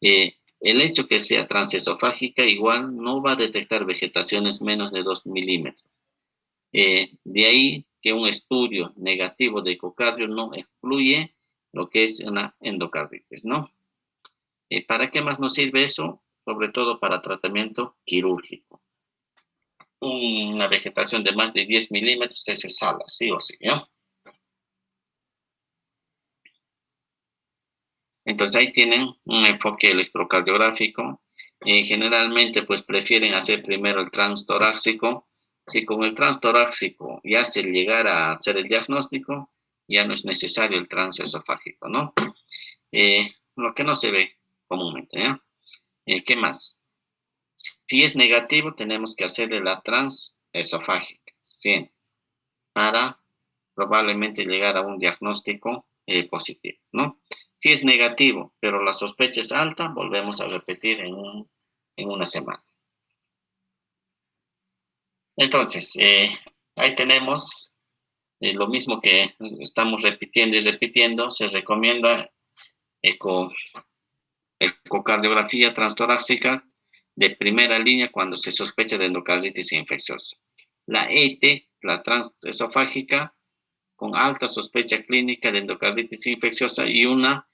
El hecho que sea transesofágica igual no va a detectar vegetaciones menos de 2 milímetros. De ahí que un estudio negativo de ecocardio no excluye lo que es una endocarditis, ¿no? ¿Para qué más nos sirve eso? Sobre todo para tratamiento quirúrgico. Una vegetación de más de 10 milímetros se sala, sí o sí, ¿no? Entonces ahí tienen un enfoque electrocardiográfico. Generalmente pues prefieren hacer primero el transtorácico. Si con el transtorácico ya se llegara a hacer el diagnóstico, ya no es necesario el transesofágico, ¿no? Lo que no se ve comúnmente, ¿eh? ¿Qué más? Si es negativo, tenemos que hacerle la transesofágica, ¿sí? Para probablemente llegar a un diagnóstico positivo, ¿no? Si es negativo, pero la sospecha es alta, volvemos a repetir en una semana. Entonces, ahí tenemos Lo mismo que estamos repitiendo y repitiendo, se recomienda eco, ecocardiografía transtorácica de primera línea cuando se sospecha de endocarditis infecciosa. La ET, la transesofágica, con alta sospecha clínica de endocarditis infecciosa y una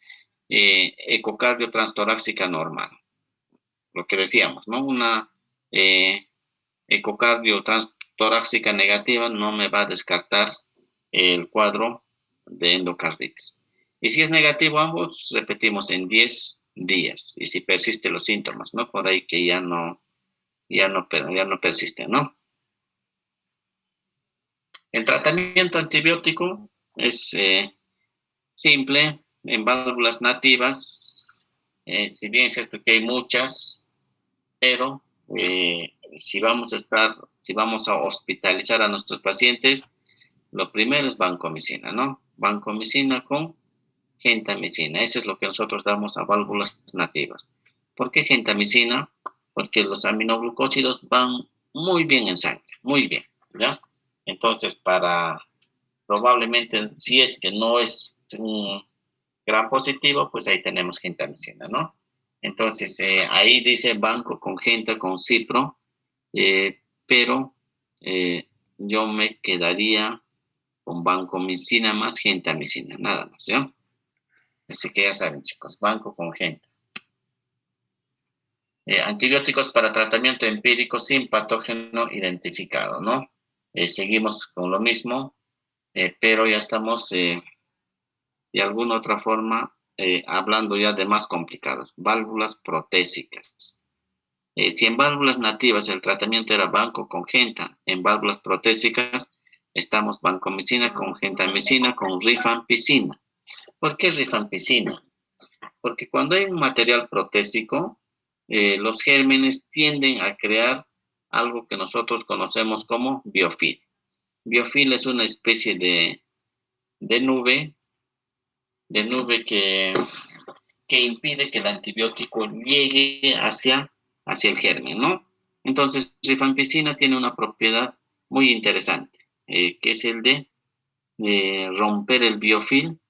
ecocardio transtorácica normal. Lo que decíamos, ¿no? Una ecocardio transtorácica negativa no me va a descartar el cuadro de endocarditis. Y si es negativo ambos, repetimos en 10 días. Y si persisten los síntomas, ¿no? Por ahí que ya no persisten, ¿no? El tratamiento antibiótico es simple, en válvulas nativas, si bien es cierto que hay muchas, pero si vamos a hospitalizar a nuestros pacientes, lo primero es vancomicina, ¿no? Vancomicina con gentamicina. Eso es lo que nosotros damos a válvulas nativas. ¿Por qué gentamicina? Porque los aminoglucósidos van muy bien en sangre, muy bien, ¿ya? Entonces, probablemente, si es que no es un gran positivo, pues ahí tenemos gentamicina, ¿no? Entonces, ahí dice banco con genta, con cipro, pero yo me quedaría con vancomicina más gentamicina, nada más, ¿ya? Así que ya saben, chicos, banco con genta. Antibióticos para tratamiento empírico sin patógeno identificado, ¿no? Seguimos con lo mismo, pero ya estamos de alguna otra forma hablando ya de más complicados, válvulas protésicas. Si en válvulas nativas el tratamiento era banco con genta, en válvulas protésicas estamos vancomicina con gentamicina con rifampicina. ¿Por qué rifampicina? Porque cuando hay un material protésico, los gérmenes tienden a crear algo que nosotros conocemos como biofil. Biofil es una especie de nube, que impide que el antibiótico llegue hacia el germen, ¿no? Entonces, rifampicina tiene una propiedad muy interesante, que es el de romper el biofil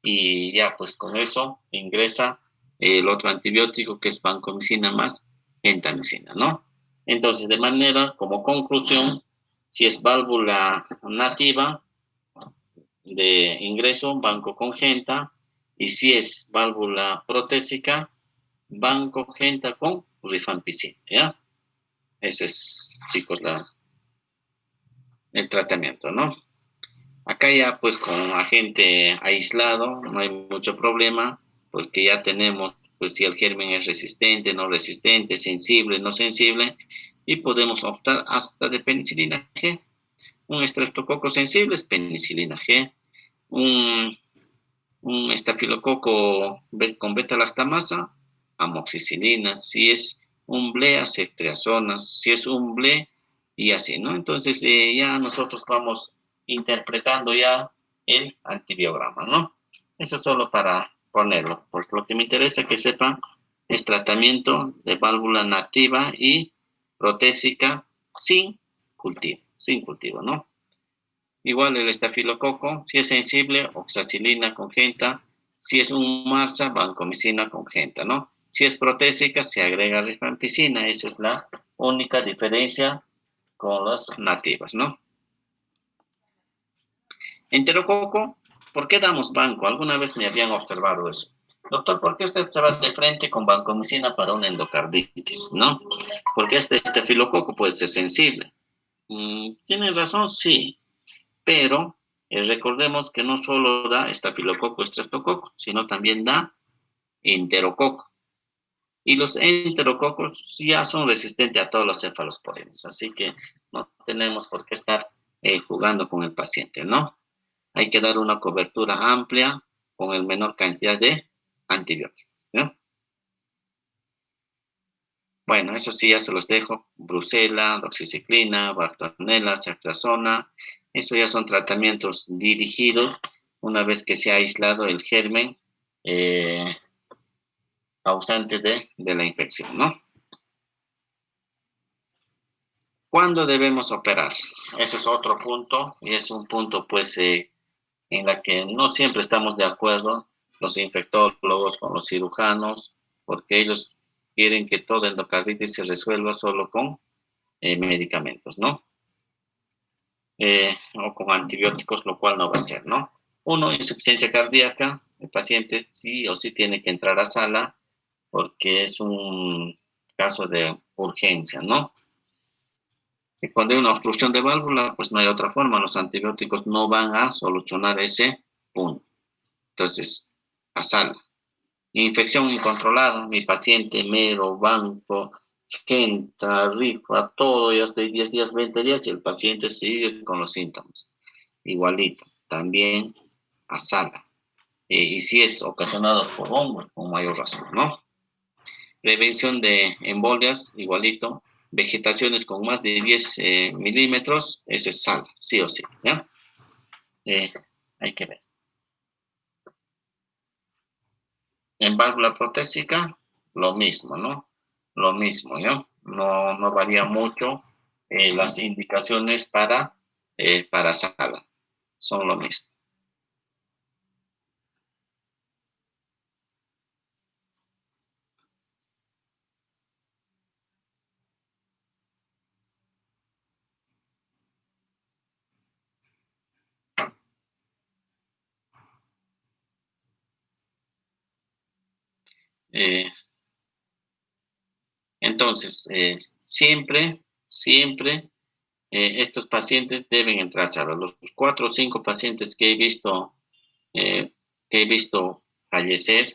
y ya, pues con eso ingresa el otro antibiótico que es vancomicina más gentamicina, ¿no? Entonces, de manera, como conclusión, si es válvula nativa de ingreso, banco con genta, y si es válvula protésica, banco genta con rifampicina, ¿ya? Ese es, chicos, el tratamiento, ¿no? Acá ya pues con agente aislado no hay mucho problema, porque ya tenemos pues si el germen es resistente, no resistente, sensible, no sensible, y podemos optar hasta de penicilina G. Un estreptococo sensible es penicilina G, un, un estafilococo con beta-lactamasa, amoxicilina, si es un ble, ceftriaxona, si es un ble, y así, ¿no? Entonces ya nosotros vamos interpretando ya el antibiograma, ¿no? Eso solo para ponerlo, porque lo que me interesa que sepa es tratamiento de válvula nativa y protésica sin cultivo, ¿no? Igual el estafilococo, si es sensible, oxacilina congenta, si es un MARSA, vancomicina congenta, ¿no? Si es protésica, se agrega rifampicina, esa es la única diferencia con las nativas, ¿no? Enterococo, ¿por qué damos banco? Alguna vez me habían observado eso. Doctor, ¿por qué usted se va de frente con vancomicina para una endocarditis, no? Porque este estafilococo puede ser sensible. ¿Tienen razón? Sí, pero recordemos que no solo da estafilococo, estreptococo, sino también da enterococo. Y los enterococos ya son resistentes a todos los cefalosporines, así que no tenemos por qué estar jugando con el paciente, ¿no? Hay que dar una cobertura amplia con el menor cantidad de antibióticos, ¿no? Bueno, eso sí, ya se los dejo. Brucela, doxiciclina, bartonella, ceftriaxona. Eso ya son tratamientos dirigidos una vez que se ha aislado el germen eh, causante de la infección, ¿no? ¿Cuándo debemos operar? Ese es otro punto, y es un punto, pues, en la que no siempre estamos de acuerdo los infectólogos con los cirujanos, porque ellos quieren que toda endocarditis se resuelva solo con medicamentos, ¿no? O con antibióticos, lo cual no va a ser, ¿no? Uno, insuficiencia cardíaca, el paciente sí o sí tiene que entrar a sala porque es un caso de urgencia, ¿no? Y cuando hay una obstrucción de válvula, pues no hay otra forma, los antibióticos no van a solucionar ese punto. Entonces, a sala. Infección incontrolada, mi paciente mero, banco, Genta, rifa, todo, ya estoy 10 días, 20 días y el paciente sigue con los síntomas. Igualito, también a sala. Y si es ocasionado por hongos, con mayor razón, ¿no? Prevención de embolias, igualito. Vegetaciones con más de 10 milímetros, eso es sala, sí o sí, ¿ya? Hay que ver. En válvula protésica, lo mismo, ¿no? Lo mismo, ¿no? No varía mucho las indicaciones para sala. Son lo mismo. Eh, entonces, siempre estos pacientes deben entrar a sala. Los 4 o 5 pacientes eh, que he visto fallecer,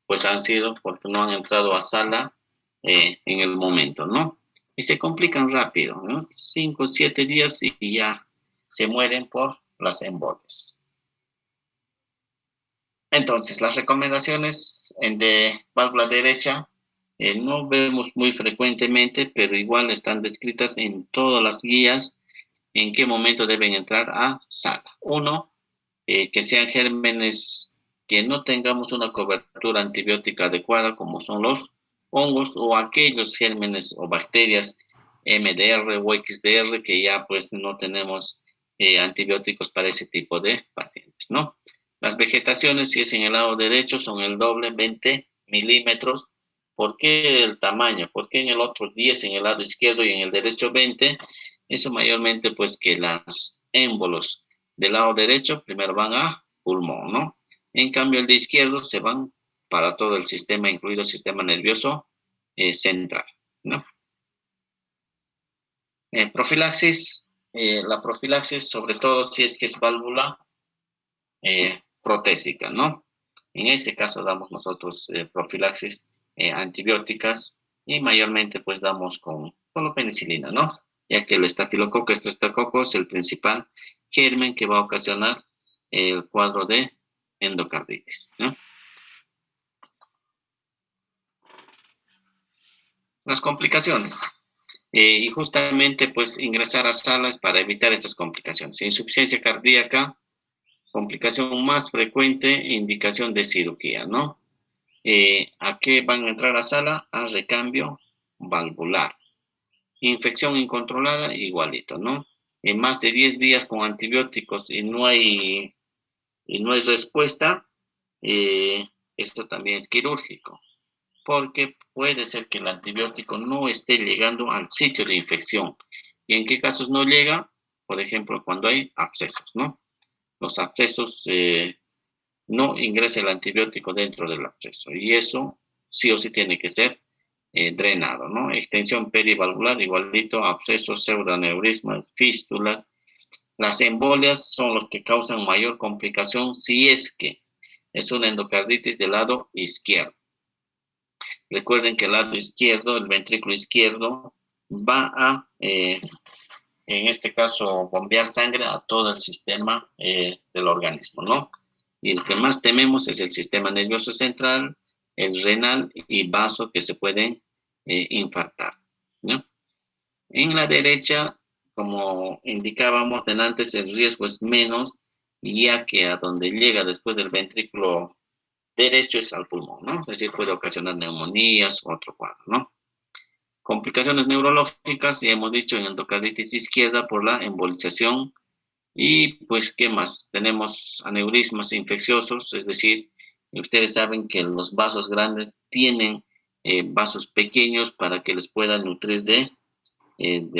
pues han sido porque no han entrado a sala en el momento, ¿no? Y se complican rápido, ¿no? 5 o 7 días y ya se mueren por las embolias. Entonces, las recomendaciones de válvula derecha no vemos muy frecuentemente, pero igual están descritas en todas las guías en qué momento deben entrar a sala. Uno, que sean gérmenes que no tengamos una cobertura antibiótica adecuada, como son los hongos o aquellos gérmenes o bacterias MDR o XDR que ya pues no tenemos antibióticos para ese tipo de pacientes, ¿no? Las vegetaciones, si es en el lado derecho, son el doble, 20 milímetros. ¿Por qué el tamaño? ¿Por qué en el otro 10 en el lado izquierdo y en el derecho 20? Eso mayormente pues que las émbolos del lado derecho primero van a pulmón, ¿no? En cambio el de izquierdo se van para todo el sistema, incluido el sistema nervioso central, ¿no? Profilaxis, la profilaxis sobre todo si es que es válvula protésica, ¿no? En ese caso damos nosotros profilaxis antibióticas y mayormente pues damos con solo penicilina, ¿no? Ya que el estafilococo estreptococo es el principal germen que va a ocasionar el cuadro de endocarditis, ¿no? Las complicaciones. Y justamente pues ingresar a salas para evitar estas complicaciones. Insuficiencia cardíaca, complicación más frecuente, indicación de cirugía, ¿no? ¿A qué van a entrar a sala? A recambio valvular. Infección incontrolada, igualito, ¿no? En más de 10 días con antibióticos y no hay respuesta, esto también es quirúrgico, porque puede ser que el antibiótico no esté llegando al sitio de infección. ¿Y en qué casos no llega? Por ejemplo, cuando hay abscesos, ¿no? Los abscesos no ingresa el antibiótico dentro del absceso y eso sí o sí tiene que ser drenado, ¿no? Extensión perivalvular, igualito, abscesos, pseudoneurismas, fístulas. Las embolias son los que causan mayor complicación si es que es una endocarditis del lado izquierdo. Recuerden que el lado izquierdo, el ventrículo izquierdo, va a, en este caso, bombear sangre a todo el sistema del organismo, ¿no? Y lo que más tememos es el sistema nervioso central, el renal y vaso que se pueden infartar, ¿no? En la derecha, como indicábamos antes, el riesgo es menos, ya que a donde llega después del ventrículo derecho es al pulmón, ¿no? Es decir, puede ocasionar neumonías u otro cuadro, ¿no? Complicaciones neurológicas, ya hemos dicho, en endocarditis izquierda por la embolización. Y pues, ¿qué más? Tenemos aneurismas infecciosos, es decir, ustedes saben que los vasos grandes tienen vasos pequeños para que les puedan nutrir de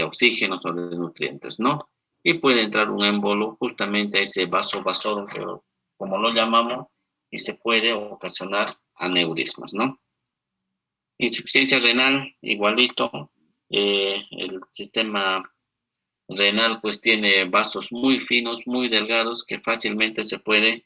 oxígeno o de nutrientes, ¿no? Y puede entrar un émbolo justamente a ese vaso vasorum, como lo llamamos, y se puede ocasionar aneurismas, ¿no? Insuficiencia renal, igualito. El sistema renal pues tiene vasos muy finos, muy delgados, que fácilmente se puede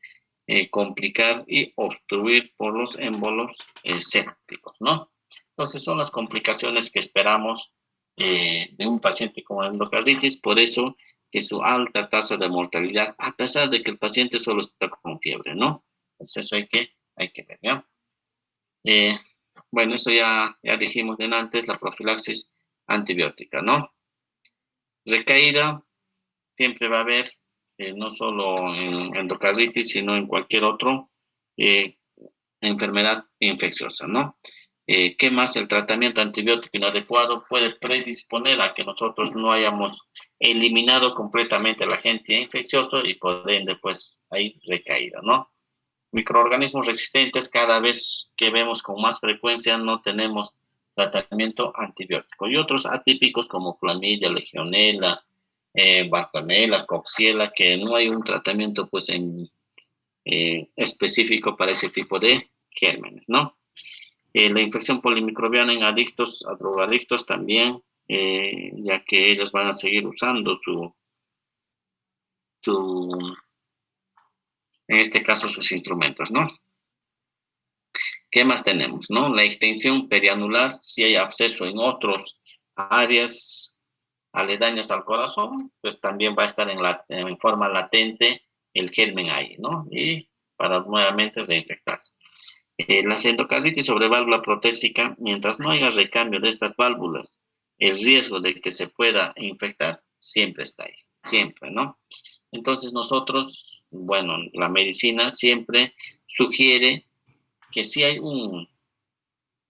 complicar y obstruir por los émbolos sépticos, ¿no? Entonces son las complicaciones que esperamos de un paciente con endocarditis, por eso que su alta tasa de mortalidad, a pesar de que el paciente solo está con fiebre, ¿no? Entonces eso hay que ver, ¿ya? Eh, bueno, eso ya dijimos de antes, la profilaxis antibiótica, ¿no? Recaída, siempre va a haber, no solo en endocarditis, sino en cualquier otro eh, enfermedad infecciosa, ¿no? ¿Qué más? El tratamiento antibiótico inadecuado puede predisponer a que nosotros no hayamos eliminado completamente el agente infeccioso y por ende, pues, hay recaída, ¿no? Microorganismos resistentes, cada vez que vemos con más frecuencia, no tenemos tratamiento antibiótico. Y otros atípicos como clamidia, legionela, bartonella, coxiela, que no hay un tratamiento pues específico para ese tipo de gérmenes, ¿no? La infección polimicrobiana en adictos a drogadictos también, ya que ellos van a seguir usando su, en este caso, sus instrumentos, ¿no? ¿Qué más tenemos, no? La extensión perianular, si hay absceso en otras áreas aledañas al corazón, pues también va a estar en forma latente el germen ahí, ¿no? Y para nuevamente reinfectarse. Las endocarditis sobre válvula protésica, mientras no haya recambio de estas válvulas, el riesgo de que se pueda infectar siempre está ahí, siempre, ¿no? Entonces nosotros, bueno, la medicina siempre sugiere que si hay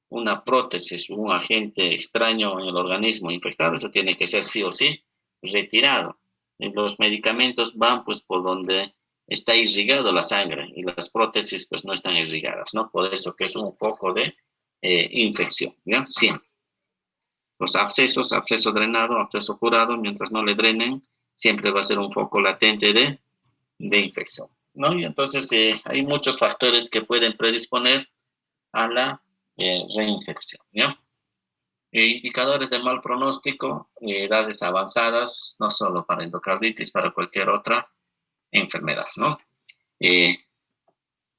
una prótesis, un agente extraño en el organismo infectado, eso tiene que ser sí o sí retirado. Y los medicamentos van pues por donde está irrigado la sangre y las prótesis pues no están irrigadas, ¿no? Por eso que es un foco de infección, ¿ya? Siempre. Los abscesos, absceso drenado, absceso curado, mientras no le drenen, siempre va a ser un foco latente de infección, ¿no? Y entonces hay muchos factores que pueden predisponer a la reinfección, ¿ya? Indicadores de mal pronóstico, edades avanzadas, no solo para endocarditis, para cualquier otra enfermedad, ¿no? Eh,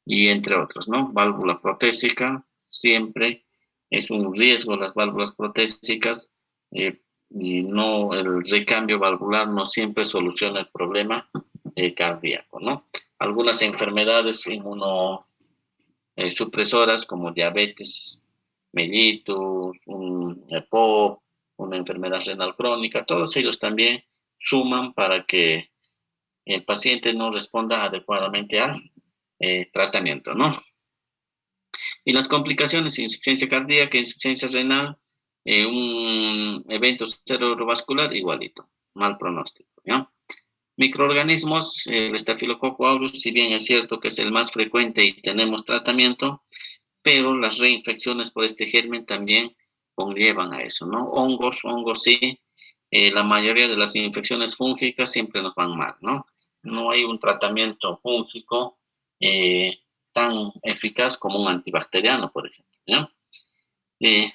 y entre otros, ¿no? Válvula protésica, siempre es un riesgo las válvulas protésicas y no, el recambio valvular no siempre soluciona el problema cardíaco, ¿no? Algunas enfermedades inmunosupresoras como diabetes mellitus, un EPO, una enfermedad renal crónica, todos ellos también suman para que el paciente no responda adecuadamente al tratamiento, ¿no? Y las complicaciones, insuficiencia cardíaca, insuficiencia renal, un evento cerebrovascular, igualito, mal pronóstico, ¿no? Microorganismos, el estafilococo aureus, si bien es cierto que es el más frecuente y tenemos tratamiento, pero las reinfecciones por este germen también conllevan a eso, ¿no? Hongos sí, la mayoría de las infecciones fúngicas siempre nos van mal, ¿no? No hay un tratamiento fúngico eh, tan eficaz como un antibacteriano, por ejemplo, ¿no? Eh,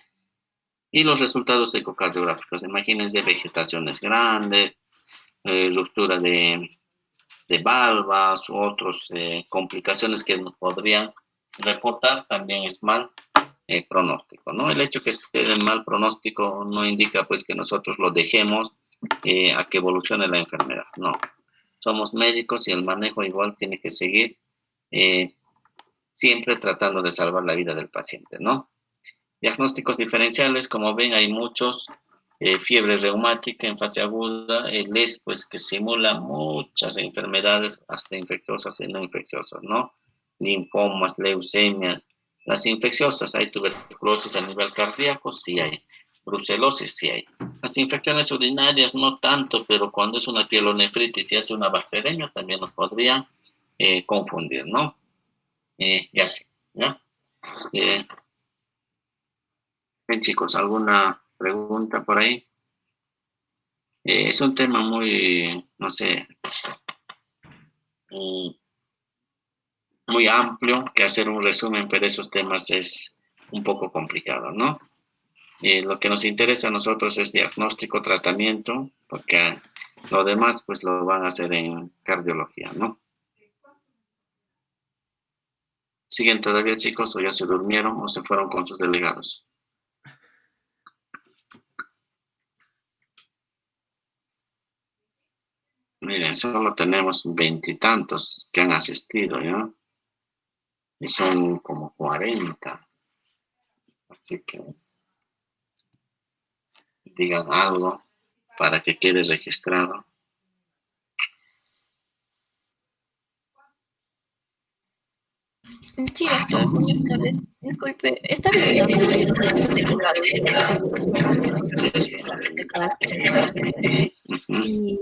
y los resultados ecocardiográficos, imagínense vegetaciones grandes, ruptura de valvas u otras complicaciones que nos podrían reportar, también es mal pronóstico, ¿no? El hecho que esté de mal pronóstico no indica pues que nosotros lo dejemos a que evolucione la enfermedad, no. Somos médicos y el manejo igual tiene que seguir eh, siempre tratando de salvar la vida del paciente, ¿no? Diagnósticos diferenciales, como ven, hay muchos. Fiebre reumática en fase aguda, el ES, pues que simula muchas enfermedades, hasta infecciosas y no infecciosas, ¿no? Linfomas, leucemias, las infecciosas, hay tuberculosis a nivel cardíaco, sí hay. brucelosis sí hay. Las infecciones urinarias no tanto, pero cuando es una pielonefritis y hace una bacteriemia también nos podría confundir, ¿no? Y así, ¿ya? Bien, chicos, ¿alguna pregunta por ahí? Es un tema muy, no sé, muy amplio, que hacer un resumen, pero esos temas es un poco complicado, ¿no? Lo que nos interesa a nosotros es diagnóstico, tratamiento, porque lo demás pues lo van a hacer en cardiología, ¿no? ¿Siguen todavía, chicos, o ya se durmieron o se fueron con sus delegados? Miren, solo tenemos 20 y tantos que han asistido, ¿ya? Y son como 40. Así que digan algo para que quede registrado. Sí, doctor, buenas tardes. Disculpe, ¿está bien el nombre de delegado de carácter? Ujú. Y